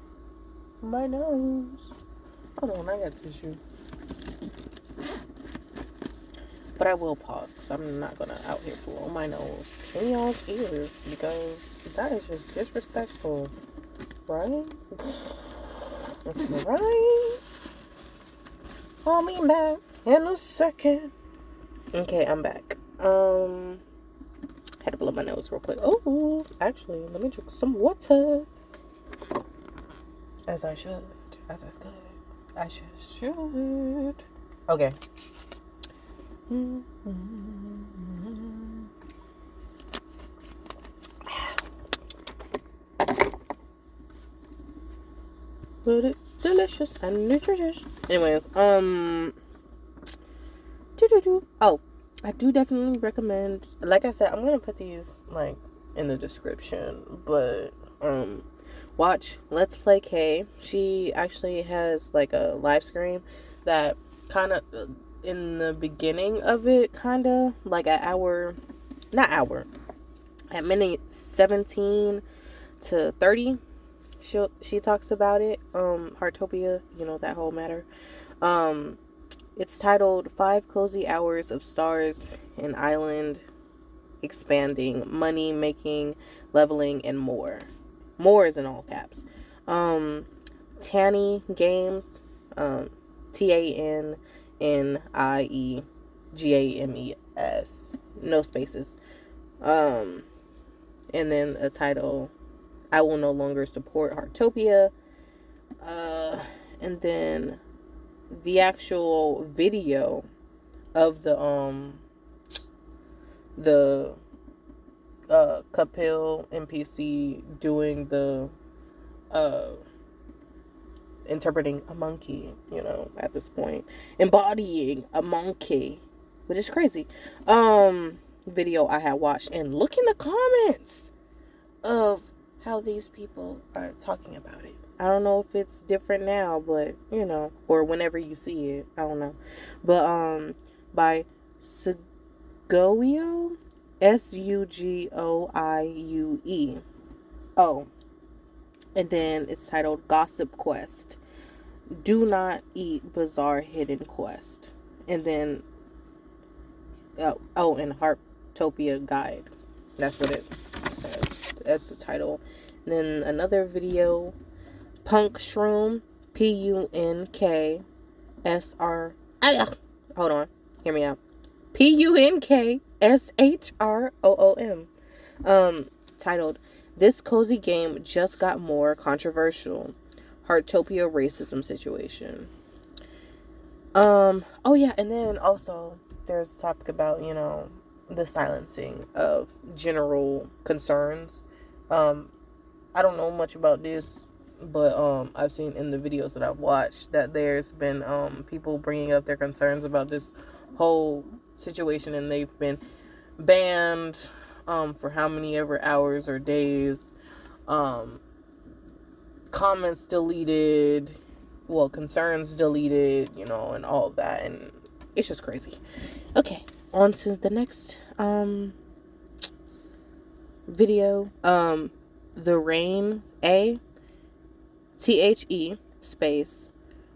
My nose. Hold on, I got tissue. But I will pause because I'm not gonna out here blow my nose in y'all's ears because that is just disrespectful, right? Right? I'll be back in a second. Okay, I'm back. Had to blow my nose real quick. Oh, actually, let me drink some water. As I should. As I should. I should. Okay. Delicious and nutritious. Anyways, oh, I do definitely recommend, like I said, I'm gonna put these like in the description, but watch Let's Play K. She actually has like a live stream that kind of in the beginning of it, kind of like at minute 17 to 30, she talks about it. Heartopia, that whole matter. It's titled 5 Cozy Hours of Stars and Island Expanding, Money Making, Leveling, and More. More is in all caps. Tanniegames, TANNIEGAMES, no spaces. And then a title, I Will No Longer Support Heartopia. And then the actual video of the Kapil NPC doing the interpreting a monkey, at this point, embodying a monkey, which is crazy. Video I had watched, and look in the comments of how these people are talking about it. I don't know if it's different now, but or whenever you see it, I don't know. But by sugoiueo, SUGOIUE. Oh, and then it's titled Gossip Quest. Do not eat Bizzarre Hidden Quest. And then and Heartopia Guide. That's what it says. That's the title. And then another video, Punkshroom, PUNKSR. Hold on, hear me out. PUNKSHROOM. Titled, This Cozy Game Just Got More Controversial. Heartopia Racism Situation. Oh yeah, and then also there's a topic about, the silencing of general concerns. I don't know much about this, but I've seen in the videos that I've watched that there's been people bringing up their concerns about this whole situation, and they've been banned for how many ever hours or days, comments deleted, concerns deleted, and all of that, and it's just crazy. Okay, on to the next video. The Rein A, THE space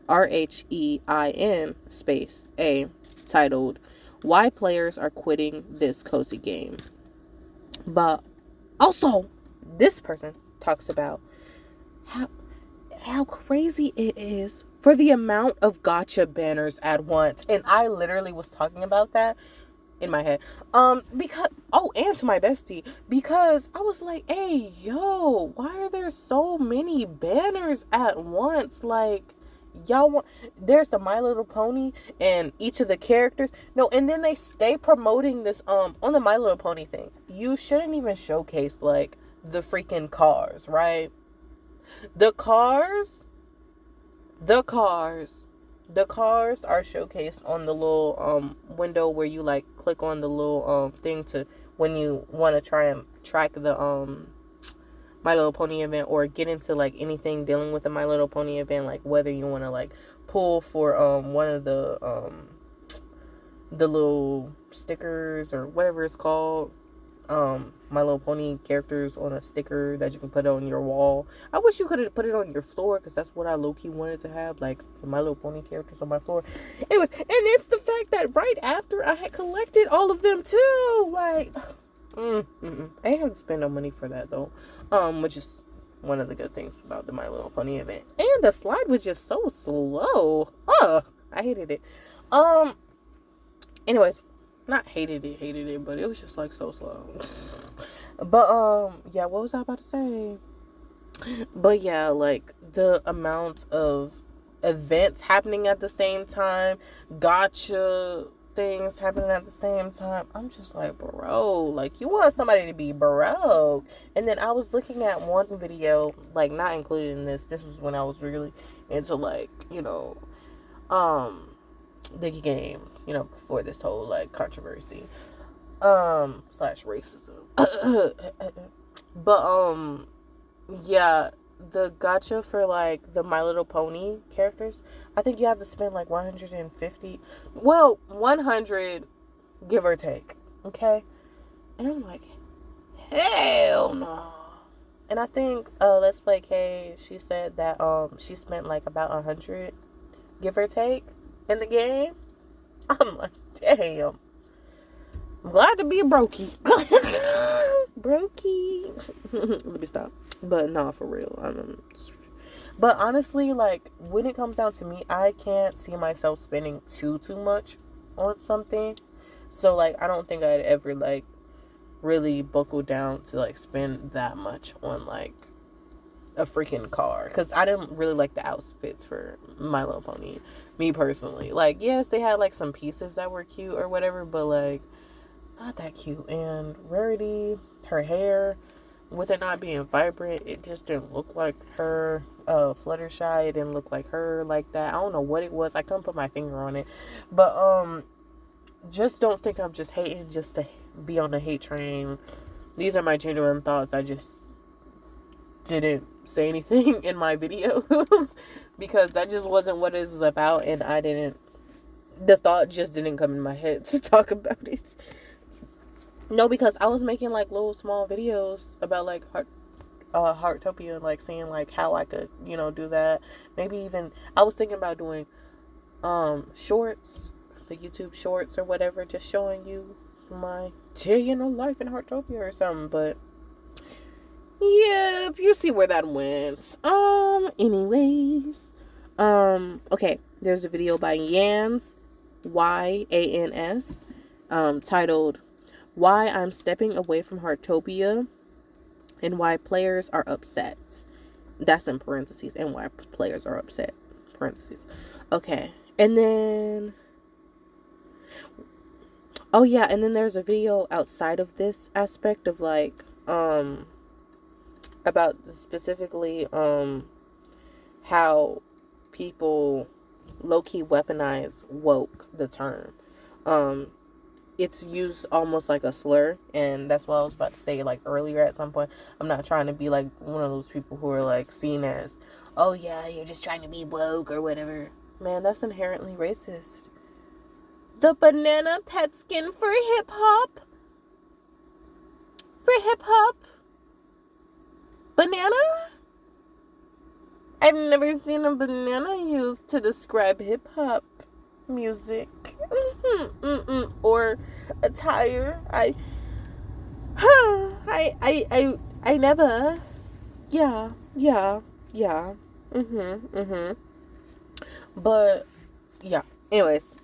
RHEIN space A, titled Why Players Are Quitting This Cozy Game. But also, this person talks about how crazy it is for the amount of gacha banners at once. And I literally was talking about that in my head. Because, and to my bestie, because I was like, hey, yo, why are there so many banners at once? Like, y'all want, there's the My Little Pony and each of the characters. No, and then they stay promoting this, on the My Little Pony thing. You shouldn't even showcase, like, the freaking cars, right? The cars are showcased on the little window where you like click on the little thing to when you want to try and track the My Little Pony event, or get into like anything dealing with the My Little Pony event, like whether you want to like pull for one of the little stickers or whatever it's called, My Little Pony characters on a sticker that you can put on your wall. I wish you could have put it on your floor, because that's what I low-key wanted to have, like the My Little Pony characters on my floor. Anyways, and it's the fact that right after I had collected all of them too, like I ain't have to spend no money for that though, which is one of the good things about the My Little Pony event. And the slide was just so slow. I hated it. Anyways, not hated it, but it was just like so slow. But yeah, what was I about to say? But yeah, like the amount of events happening at the same time, gotcha things happening at the same time, I'm just like, bro, like you want somebody to be broke. And then I was looking at one video, like not included in this was when I was really into like, you know, the game, you know, before this whole like controversy slash racism. But yeah, the gotcha for like the My Little Pony characters, I think you have to spend like 150, well, 100 give or take, okay? And I'm like, hell no. And I think Let's Play K, she said that she spent like about 100 give or take in the game. I'm like, damn. I'm glad to be a brokey. Brokey. Let me stop. But nah, for real. But honestly, like, when it comes down to me, I can't see myself spending too much on something. So, like, I don't think I'd ever, like, really buckle down to, like, spend that much on, like, a freaking car. Because I didn't really like the outfits for My Little Pony. Me personally. Like, yes, they had, like, some pieces that were cute or whatever, but, like, not that cute. And Rarity, her hair, with it not being vibrant, it just didn't look like her. Fluttershy, it didn't look like her like that. I don't know what it was. I couldn't put my finger on it. But, just don't think I'm just hating just to be on the hate train. These are my genuine thoughts. I just didn't say anything in my videos because that just wasn't what it was about, and the thought just didn't come in my head to talk about it. No, because I was making like little small videos about like Heartopia, like seeing like how I could, you know, do that. Maybe even I was thinking about doing shorts, the YouTube shorts or whatever, just showing you my day, you know, life in Heartopia or something. But yep, you see where that went. Anyways, okay, there's a video by Yans, YANS, titled "Why I'm Stepping Away from Heartopia and Why Players Are Upset." That's in parentheses, and why players are upset, parentheses. Okay, and then oh yeah, and then there's a video outside of this aspect of like about specifically how people low-key weaponize woke, the term. It's used almost like a slur, and that's what I was about to say like earlier at some point. I'm not trying to be like one of those people who are like seen as, oh yeah, you're just trying to be woke or whatever. Man, that's inherently racist. The banana pet skin for hip hop? For hip hop? Banana? I've never seen a banana used to describe hip hop music or attire. I never. Yeah. But yeah. Anyways,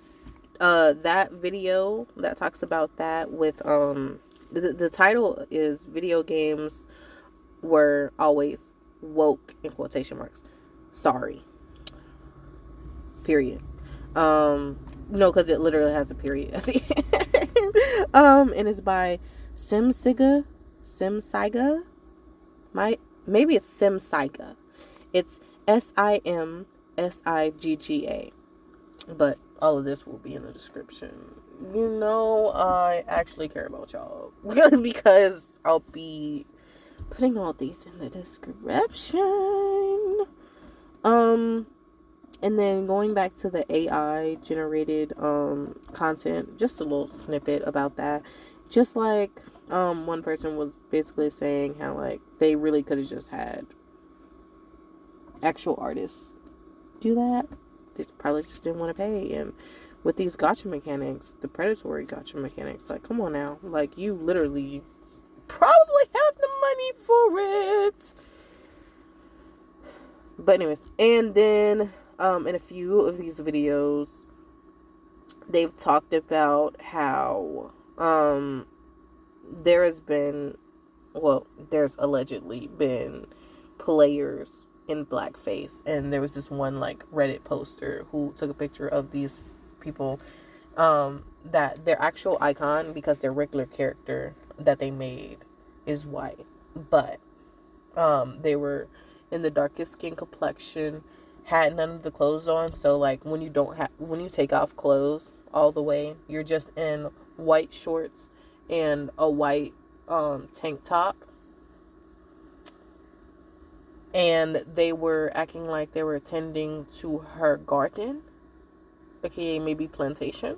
that video that talks about that with the title is "Video Games Were Always Woke" in quotation marks. Sorry. Period. No, because it literally has a period at the end. And it's by simsigga. Maybe it's simsigga. It's SIMSIGGA. But All of this will be in the description. You know, I actually care about y'all because I'll be putting all these in the description. And then going back to the AI generated content, just a little snippet about that. Just like one person was basically saying how like they really could have just had actual artists do that. They probably just didn't want to pay. And with these gacha mechanics, the predatory gacha mechanics, like, come on now. Like, you literally probably have the money for it. But anyways, and then in a few of these videos, they've talked about how there's allegedly been players in blackface, and there was this one like Reddit poster who took a picture of these people that their actual icon, because their regular character that they made is white, but they were in the darkest skin complexion, had none of the clothes on, so like when you take off clothes all the way, you're just in white shorts and a white tank top. And they were acting like they were attending to her garden, aka maybe plantation,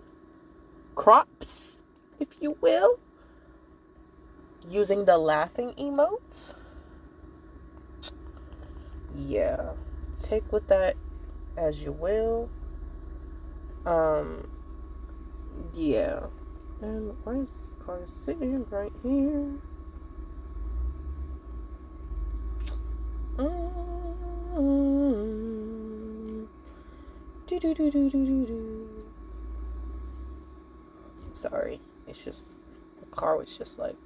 crops, if you will, using the laughing emotes. Yeah, take with that as you will. Yeah. And why is this car sitting right here? Sorry, it's just the car was just like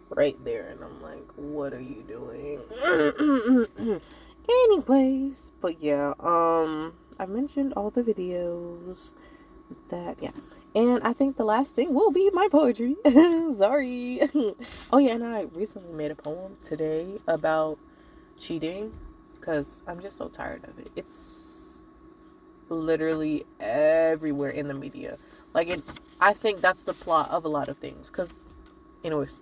right there, and I'm like, what are you doing? Anyways, but yeah, I mentioned all the videos that, yeah, and I think the last thing will be my poetry. Sorry. Oh yeah, and I recently made a poem today about cheating because I'm just so tired of it. It's literally everywhere in the media. I think that's the plot of a lot of things. Because, anyways,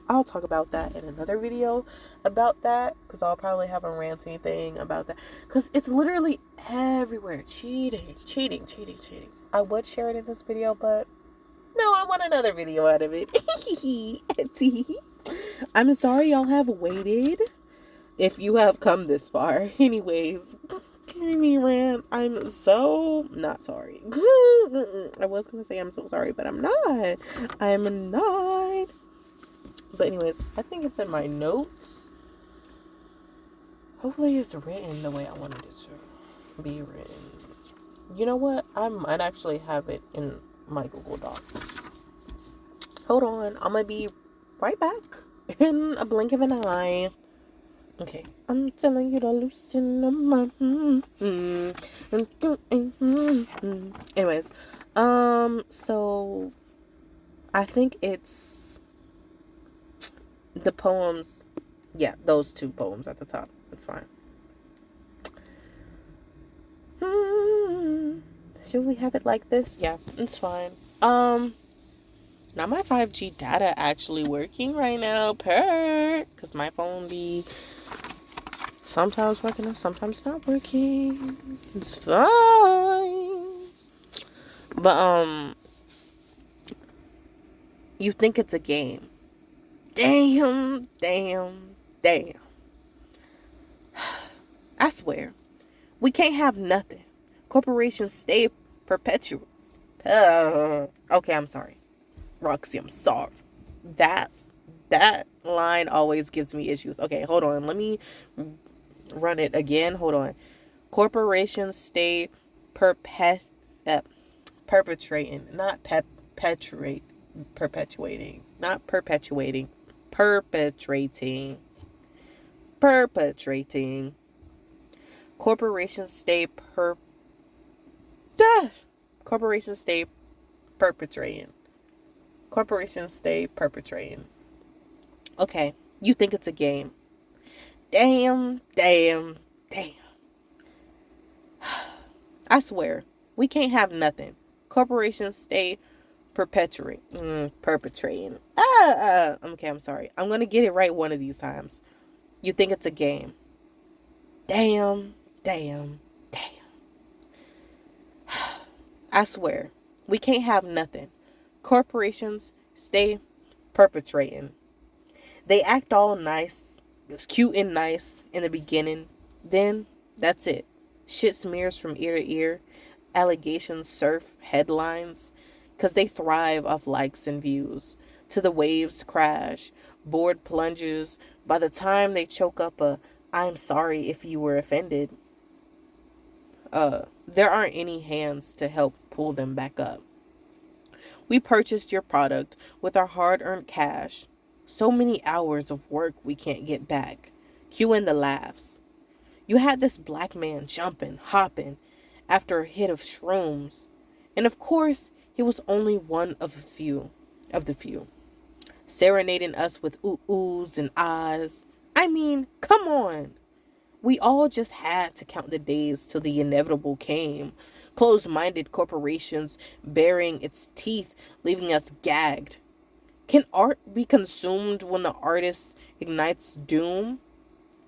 I'll talk about that in another video about that. Because I'll probably have a ranting thing about that. Because it's literally everywhere. Cheating. I would share it in this video, but no, I want another video out of it. I'm sorry y'all have waited. If you have come this far. Anyways, me rant. I'm so not sorry. I was gonna say I'm so sorry, but I'm not. I'm not. But anyways, I think it's in my notes. Hopefully it's written the way I wanted it to be written. You know what? I might actually have it in my Google Docs. Hold on. I'm gonna be right back in a blink of an eye. Okay, I'm telling you to loosen up my Anyways, so I think it's the poems. Yeah, those two poems at the top. It's fine. Should we have it like this? Yeah, it's fine. Now my 5G data actually working right now, because my phone be sometimes working and sometimes not working. It's fine. But you think it's a game. Damn. I swear. We can't have nothing. Corporations stay perpetual. Okay, I'm sorry. Roxy, I'm sorry. That line always gives me issues. Okay, hold on. Let me run it again. Hold on. Corporations stay perpetuating, not perpetuating, not perpetuating, perpetrating. Corporations stay Corporations stay perpetrating. Corporations stay perpetrating. Okay, you think it's a game. Damn. I swear. We can't have nothing. Corporations stay perpetrating. Okay, I'm sorry. I'm going to get it right one of these times. You think it's a game. Damn, damn, damn. I swear, we can't have nothing. Corporations stay perpetrating. They act all nice, it's cute and nice in the beginning. Then, that's it. Shit smears from ear to ear. Allegations surf headlines. Because they thrive off likes and views. To the waves crash. Board plunges. By the time they choke up a "I'm sorry if you were offended," there aren't any hands to help pull them back up. We purchased your product with our hard-earned cash. So many hours of work we can't get back. Cue in the laughs. You had this black man jumping, hopping, after a hit of shrooms. And of course, he was only one of the few. Serenading us with oohs and ahs. I mean, come on. We all just had to count the days till the inevitable came. Closed-minded corporations burying its teeth, leaving us gagged. Can art be consumed when the artist ignites doom?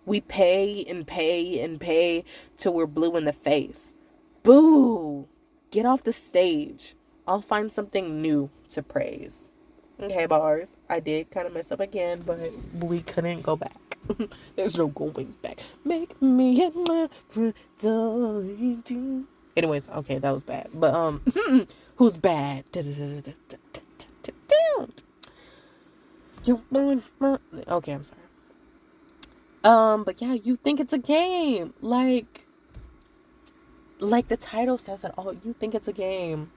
We pay and pay and pay till we're blue in the face. Boo! Get off the stage. I'll find something new to praise. Okay, bars. I did kind of mess up again, but we couldn't go back. There's no going back. Make me an offer. Anyways, okay, that was bad. But who's bad? Okay, I'm sorry. But yeah, you think it's a game. Like the title says it all. You think it's a game.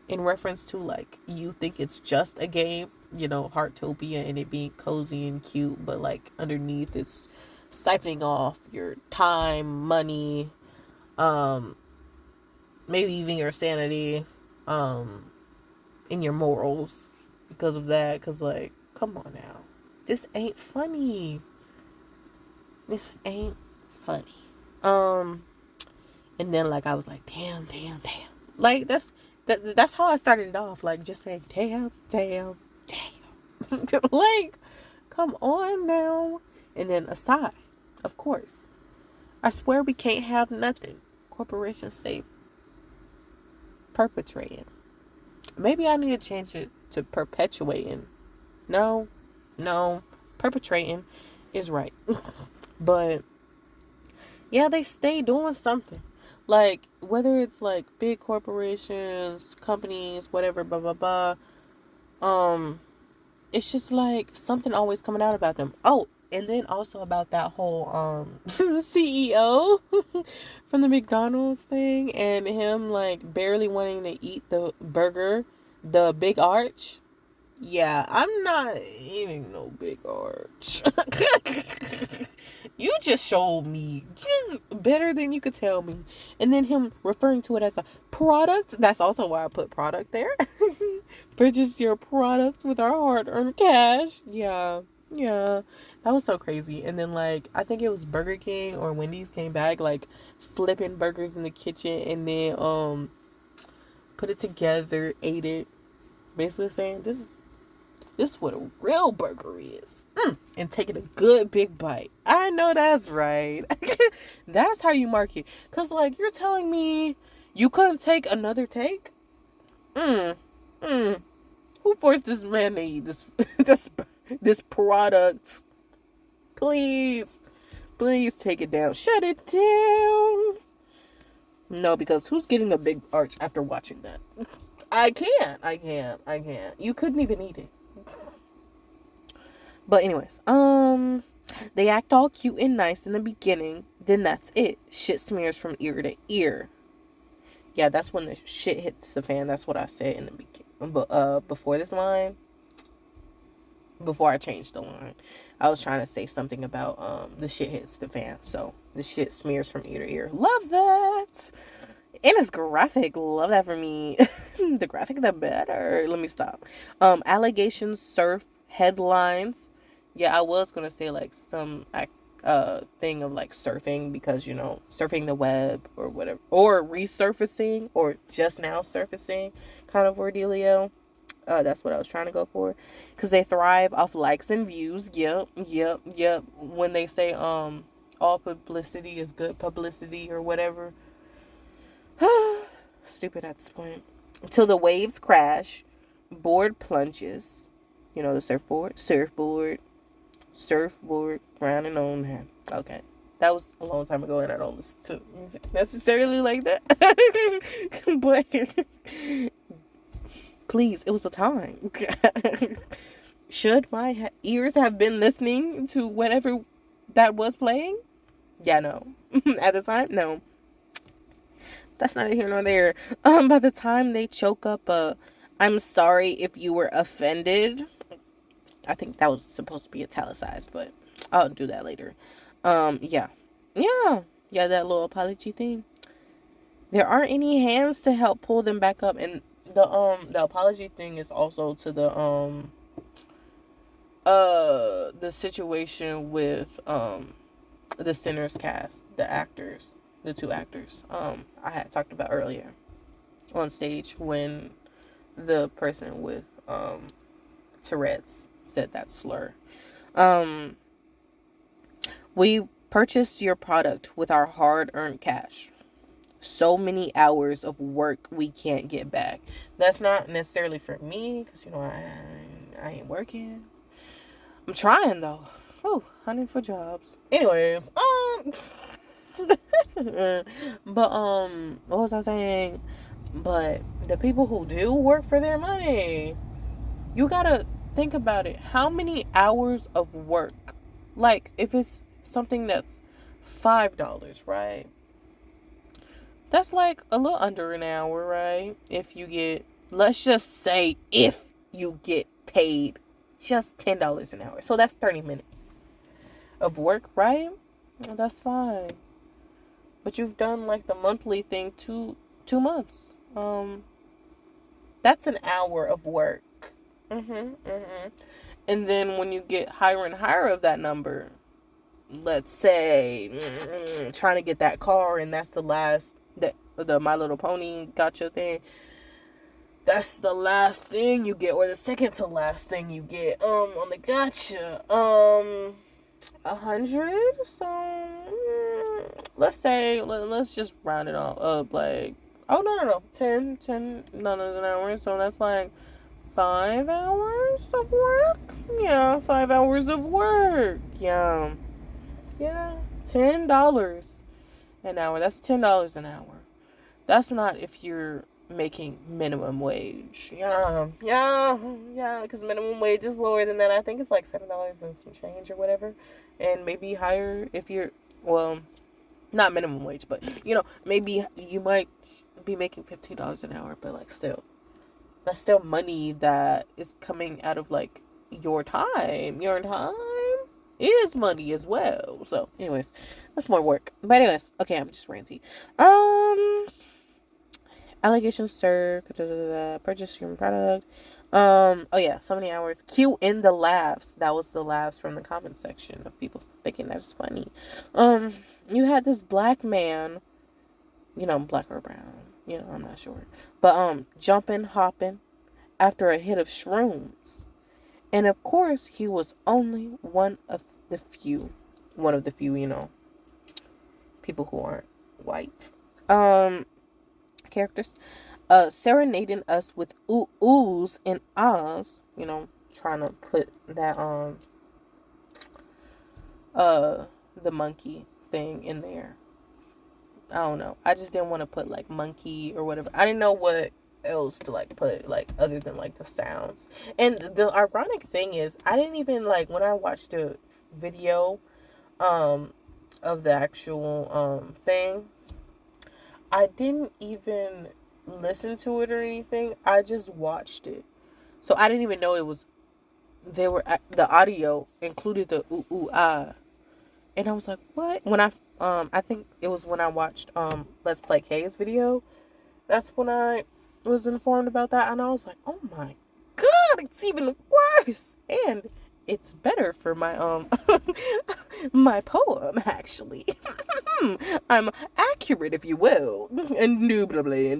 In reference to, like, you think it's just a game, Heartopia, and it being cozy and cute, but, like, underneath it's siphoning off your time, money, maybe even your sanity, and your morals because of that. Because, like, come on now. This ain't funny. This ain't funny. And then, like, I was like, damn. Like, that's how I started it off. Like, just saying, damn. Like, come on now. And then aside, of course, I swear we can't have nothing. Corporations stay perpetrating. Maybe I need to change it to perpetuating. No, perpetrating is right. But yeah, they stay doing something. Like, whether it's, like, big corporations, companies, whatever, blah, blah, blah. It's just, like, something always coming out about them. Oh, and then also about that whole, CEO from the McDonald's thing. And him, like, barely wanting to eat the burger, the big arch. Yeah, I'm not eating no big arch. You just showed me better than you could tell me. And then him referring to it as a product. That's also why I put product there. Purchase your product with our hard-earned cash. Yeah. That was so crazy. And then, like, I think it was Burger King or Wendy's came back, like, flipping burgers in the kitchen, and then put it together, ate it. Basically saying, this is what a real burger is. And taking a good big bite. I know that's right. That's how you market. Because, like, you're telling me you couldn't take another take? Who forced this man to eat this product? Please take it down. Shut it down. No, because who's getting a big arch after watching that? I can't. You couldn't even eat it. But anyways, they act all cute and nice in the beginning. Then that's it. Shit smears from ear to ear. Yeah, that's when the shit hits the fan. That's what I said in the beginning. But before this line, before I changed the line, I was trying to say something about the shit hits the fan. So the shit smears from ear to ear. Love that. And it's graphic. Love that for me. The graphic, the better. Let me stop. Allegations surf headlines. Yeah, I was gonna say, like, some thing of like surfing, because surfing the web or whatever, or resurfacing, or just now surfacing kind of ordealio. That's what I was trying to go for, because they thrive off likes and views. Yep. When they say all publicity is good publicity or whatever. Stupid at this point. Until the waves crash, board plunges. The surfboard, round and on hand. Okay. That was a long time ago, and I don't listen to music necessarily like that. But please, it was a time. Should my ears have been listening to whatever that was playing? Yeah, no. At the time, no. That's neither here nor there. By the time they choke up I'm sorry if you were offended. I think that was supposed to be italicized, but I'll do that later. Yeah, that little apology thing. There aren't any hands to help pull them back up, and the apology thing is also to the situation with the Sinners cast, the two actors I had talked about earlier on stage, when the person with Tourette's said that slur. We purchased your product with our hard-earned cash. So many hours of work we can't get back. That's not necessarily for me, because I ain't working. I'm trying though. Hunting for jobs. Anyways, but what was I saying? But the people who do work for their money, you gotta think about it. How many hours of work? Like, if it's something that's $5, right? That's like a little under an hour, right? Let's just say if you get paid just $10 an hour. So that's 30 minutes of work, right? That's fine. But you've done like the monthly thing 2 months. That's an hour of work. And then when you get higher and higher of that number, let's say trying to get that car, and that's the last, the My Little Pony gotcha thing, that's the last thing you get, or the second to last thing you get on the gotcha, 100. So let's say, let's just round it all up, like, no, 10 an hour. So that's like 5 hours of work. Yeah, 5 hours of work. Yeah, $10 an hour. That's $10 an hour. That's not if you're making minimum wage. Yeah, because minimum wage is lower than that. I think it's like $7 and some change or whatever, and maybe higher if you're, well, not minimum wage, but maybe you might be making $15 an hour, but like still, that's still money that is coming out of like your time. Your time is money as well. So anyways, that's more work. But anyways, okay, I'm just ranty. Allegations served, purchase your product. Oh yeah, so many hours. Cue in the laughs. That was the laughs from the comment section of people thinking that's funny. You had this black man, black or brown, I'm not sure, but jumping, hopping after a hit of shrooms. And of course, he was only one of the few, people who aren't white. Characters, serenading us with oohs and ahs, trying to put that, the monkey thing in there. I don't know. I just didn't want to put like monkey or whatever. I didn't know what else to like put, like, other than like the sounds. And the ironic thing is, I didn't even like, when I watched the video of the actual thing, I didn't even listen to it or anything. I just watched it. So I didn't even know the audio included the ooh ooh ah. And I was like, what? When I think it was when I watched Let's Play K's video. That's when I was informed about that, and I was like, oh my god, it's even worse. And it's better for my my poem, actually. I'm accurate, if you will. Indubitably.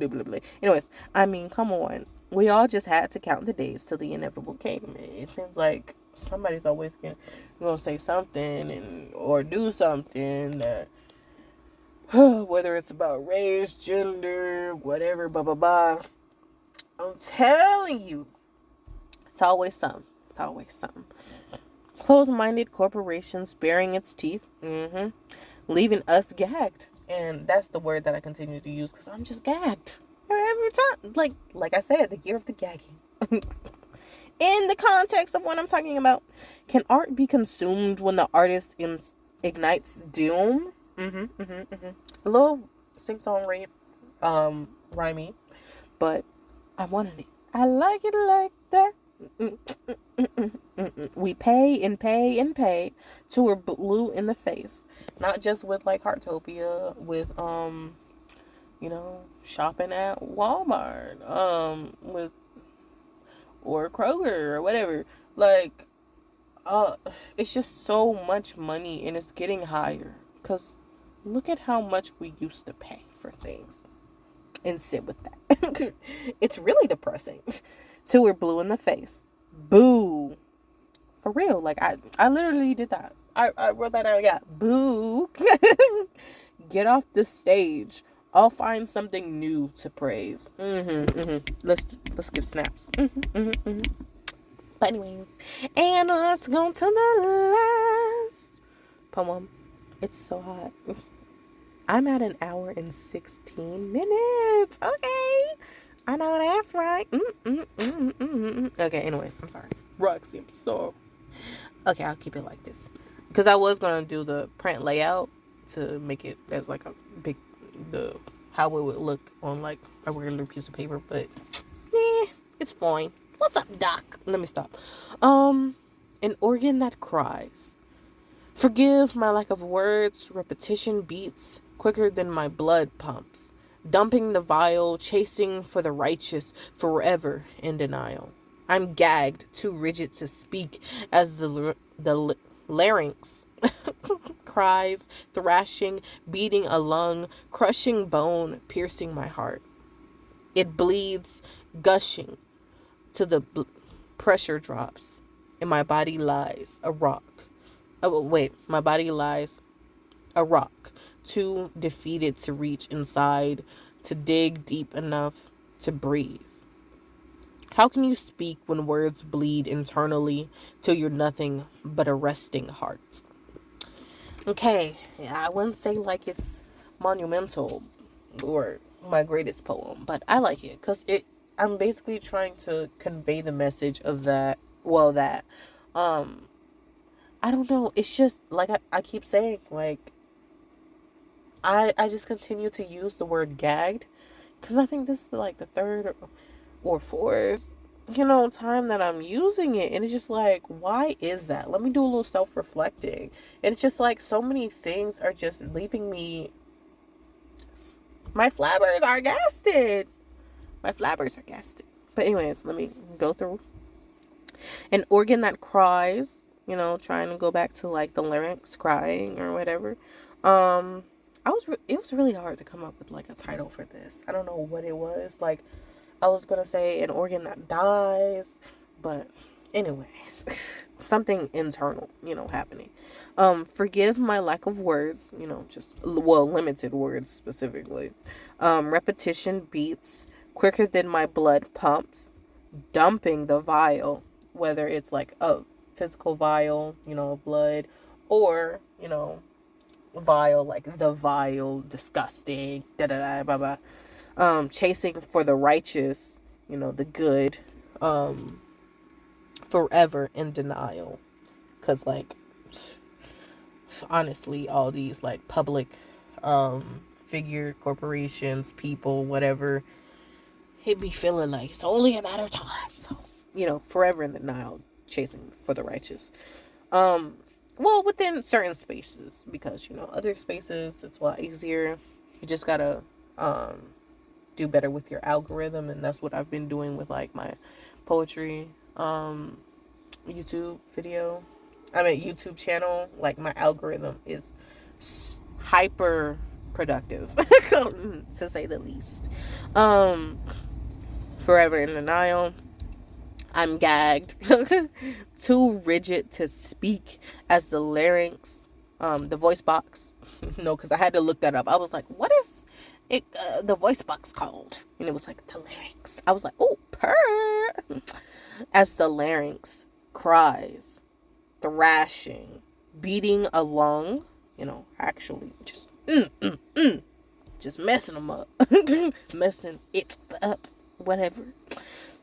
Anyways, I mean, come on. We all just had to count the days till the inevitable came. It seems like somebody's always gonna say something or do something that, whether it's about race, gender, whatever, blah blah blah. I'm telling you, it's always something. It's always something. Closed-minded corporations baring its teeth, leaving us gagged. And that's the word that I continue to use because I'm just gagged every time. Like I said, the year of the gagging. In the context of what I'm talking about, can art be consumed when the artist ignites doom? A little sing-song rape, rhymey, but I wanted it. I like it like that. We pay and pay and pay till we're blue in the face. Not just with like Heartopia, with shopping at Walmart, with or Kroger or whatever. Like, it's just so much money and it's getting higher. Cause look at how much we used to pay for things. And sit with that. It's really depressing. Till we're blue in the face. Boo. For real. Like, I literally did that. I wrote that out. Yeah. Boo. Get off the stage. I'll find something new to praise. Let's give snaps. But anyways. And let's go to the last poem. It's so hot. I'm at an hour and 16 minutes. Okay. I know that's right. Okay, anyways, I'm sorry. Roxy, I'm sorry. Okay, I'll keep it like this. Because I was going to do the print layout to make it as like a big, how it would look on like a regular piece of paper. But, it's fine. What's up, Doc? Let me stop. An organ that cries. Forgive my lack of words, repetition beats quicker than my blood pumps, dumping the vial, chasing for the righteous, forever in denial. I'm gagged, too rigid to speak, as the larynx cries, thrashing, beating a lung, crushing bone, piercing my heart. It bleeds, gushing, to the pressure drops, and my body lies a rock. Oh, wait, my body lies a rock, too defeated to reach inside, to dig deep enough to breathe. How can you speak when words bleed internally till you're nothing but a resting heart? Okay, yeah, I wouldn't say like it's monumental or my greatest poem, but I like it because I'm basically trying to convey the message of that. Well, that, I don't know. It's just like I keep saying, like, I just continue to use the word gagged because I think this is like the third or fourth, time that I'm using it. And it's just like, why is that? Let me do a little self-reflecting. And it's just like so many things are just leaving me. My flabbers are gasted. But anyways, let me go through. An organ that cries, trying to go back to like the larynx crying or whatever. It was really hard to come up with like a title for this. I don't know what it was. Like, I was gonna say an organ that dies, but anyways, something internal, happening. Forgive my lack of words, limited words specifically. Repetition beats quicker than my blood pumps, dumping the vial, whether it's like a physical vial, blood, or, vile, like the vile, disgusting, da da da, blah blah. Chasing for the righteous, the good, forever in denial. Cause like, honestly, all these like public, figure, corporations, people, whatever, it be feeling like it's only a matter of time. So, forever in denial, chasing for the righteous. Well, within certain spaces, because, other spaces, it's a lot easier. You just gotta, do better with your algorithm, and that's what I've been doing with, like, my poetry. YouTube video. I mean, YouTube channel. Like, my algorithm is hyper productive, to say the least. Forever in denial. I'm gagged. Too rigid to speak as the larynx, the voice box. No, because I had to look that up. I was like, what is it, the voice box called? And it was like, the larynx. I was like, oh, purr. As the larynx cries, thrashing, beating a lung, actually just, just messing them up. Messing it up. Whatever.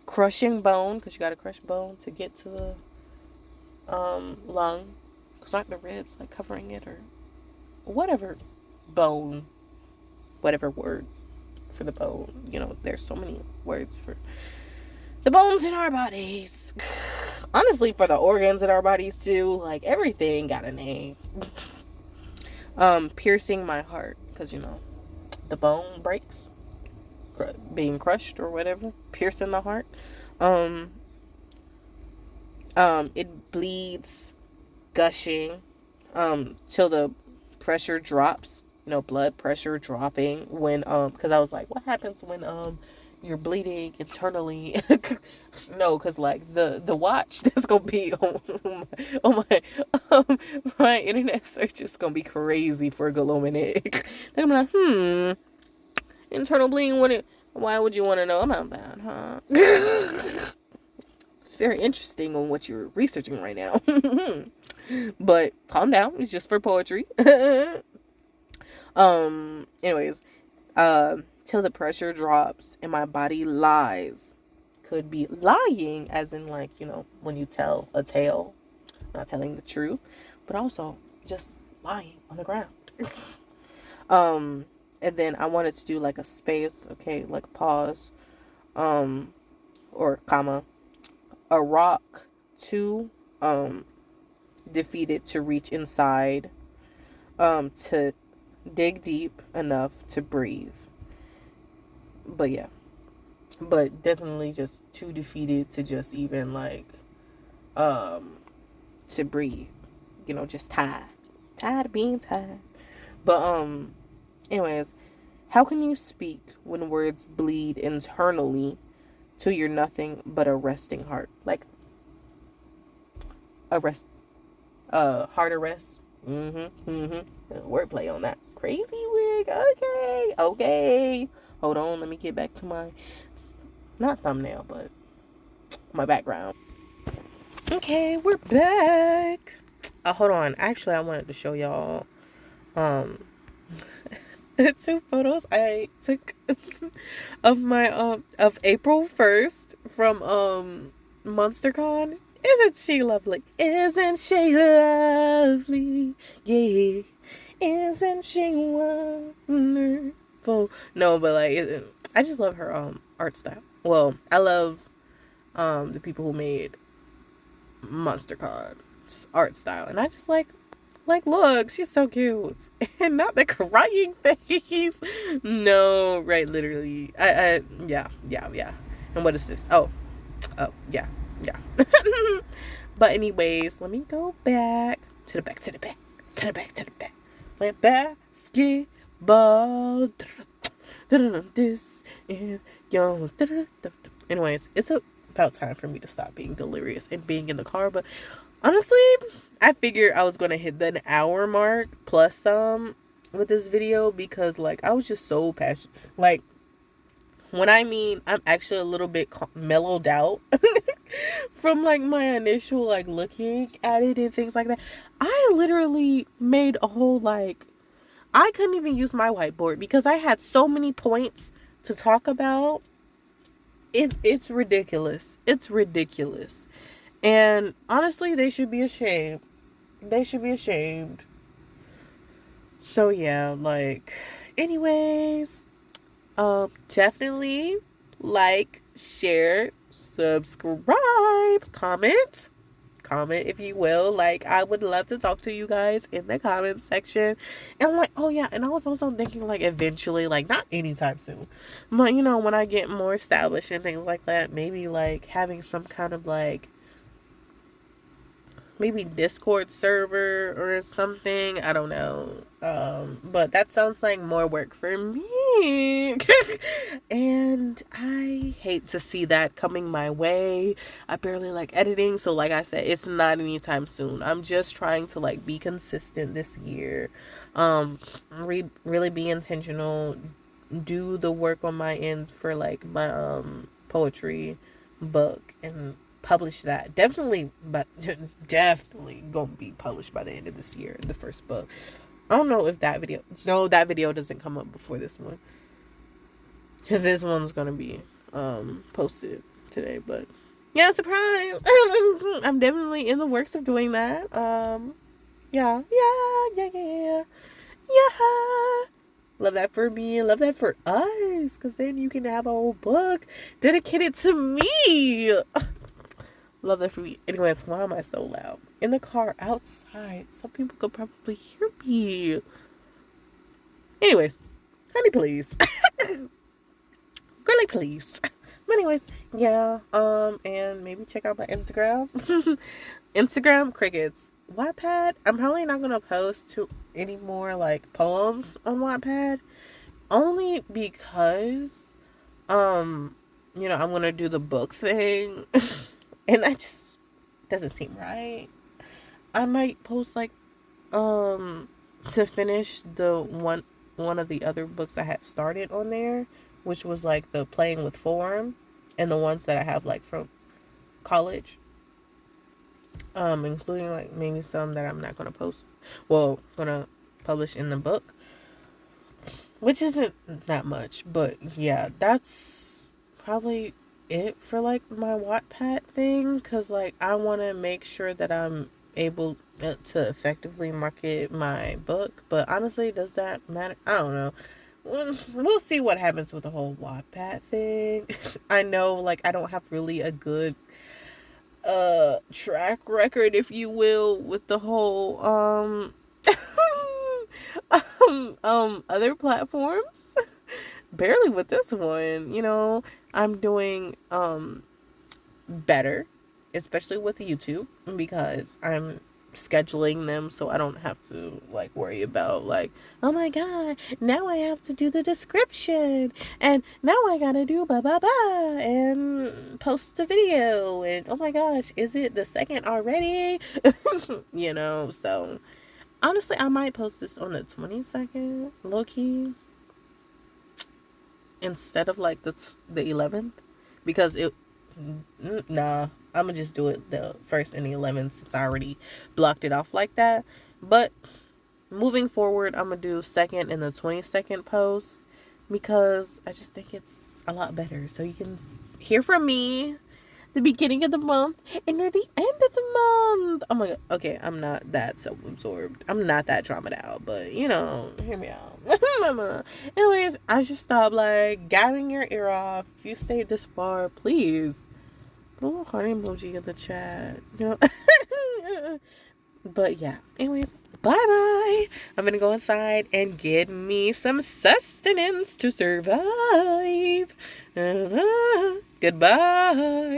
Crushing bone, because you got to crush bone to get to the lung. Because aren't the ribs like covering it, or whatever bone, whatever word for the bone. There's so many words for the bones in our bodies. Honestly, for the organs in our bodies too. Like, everything got a name. Piercing my heart, because the bone breaks, being crushed or whatever, piercing the heart. It bleeds, gushing, till the pressure drops, blood pressure dropping when, because I was like, what happens when, you're bleeding internally? No, because like the watch that's gonna be on my internet search is gonna be crazy for a good little minute. Then I'm like, internal bleeding, why would you want to know about that, huh? It's very interesting on what you're researching right now. But calm down, it's just for poetry. Anyways, till the pressure drops and my body lies. Could be lying as in, like, when you tell a tale, not telling the truth, but also just lying on the ground. And then I wanted to do like a space, okay, like pause, or comma, a rock too defeated to reach inside, to dig deep enough to breathe. But yeah, but definitely just too defeated to just even like to breathe, just tired of being tired. But anyways, how can you speak when words bleed internally till you're nothing but a resting heart? Like a rest, heart arrest. Wordplay on that. Crazy wig. Okay. Hold on, let me get back to my, not thumbnail, but my background. Okay, we're back. Hold on. Actually, I wanted to show y'all two photos I took of my of April 1st from MonsterCon. Isn't she lovely? Isn't she lovely? Yeah. Isn't she wonderful? No, but like, I just love her art style. Well, I love the people who made MonsterCon's art style, and I just like, look, she's so cute. And not the crying face. No, right, literally. Yeah. And what is this? Oh, yeah. But anyways, let me go back to the back. Like basketball. This is yours. Anyways, it's about time for me to stop being delirious and being in the car, but honestly, I figured I was going to hit the hour mark plus some with this video, because like I was just so passionate. Like, when I mean I'm actually a little bit mellowed out from like my initial like looking at it and things like that. I literally made a whole, like, I couldn't even use my whiteboard because I had so many points to talk about. It's ridiculous. It's ridiculous. And honestly, they should be ashamed. So yeah, like, anyways, definitely like, share, subscribe, comment if you will. Like, I would love to talk to you guys in the comment section. And like, oh yeah, and I was also thinking, like, eventually, like, not anytime soon, but when I get more established and things like that, maybe like having some kind of like maybe Discord server or something. I don't know. But that sounds like more work for me. And I hate to see that coming my way. I barely like editing, so like I said, it's not anytime soon. I'm just trying to like be consistent this year. Really be intentional, do the work on my end for like my poetry book and publish that. Definitely, but definitely gonna be published by the end of this year, the first book. I don't know if that video, no, that video doesn't come up before this one, because this one's gonna be posted today. But yeah, surprise. I'm definitely in the works of doing that. Yeah. Love that for me. Love that for us. Because then you can have a whole book dedicated to me. Love that for me. Anyways, why am I so loud? In the car, outside. Some people could probably hear me. Anyways, honey, please. Girly, please. But anyways, yeah. And maybe check out my Instagram. Instagram, crickets. Wattpad, I'm probably not gonna post any more like poems on Wattpad, only because I'm gonna do the book thing, and that just doesn't seem right. I might post like to finish the one of the other books I had started on there, which was like the playing with form, and the ones that I have like from college. Including like maybe some that I'm not gonna gonna publish in the book, which isn't that much, but yeah, that's probably it for like my Wattpad thing, because like I want to make sure that I'm able to effectively market my book. But honestly, does that matter? I don't know. We'll see what happens with the whole Wattpad thing. I know like I don't have really a good track record, if you will, with the whole other platforms. Barely with this one, I'm doing better, especially with YouTube, because I'm scheduling them so I don't have to like worry about like, oh my god, now I have to do the description, and now I gotta do blah blah blah and post a video, and oh my gosh, is it the second already? So honestly I might post this on the 22nd, low-key, instead of like the 11th, because I'm gonna just do it the 1st and the 11th, since I already blocked it off like that. But moving forward, I'm gonna do 2nd and the 22nd post, because I just think it's a lot better, so you can hear from me the beginning of the month and near the end of the month. Oh my god. Okay, I'm not that self-absorbed. I'm not that dramaed out, but hear me out. Mama. Anyways, I should stop like gabbing your ear off. If you stayed this far, please put a little heart emoji in the chat. But yeah. Anyways, bye. I'm gonna go inside and get me some sustenance to survive. Goodbye.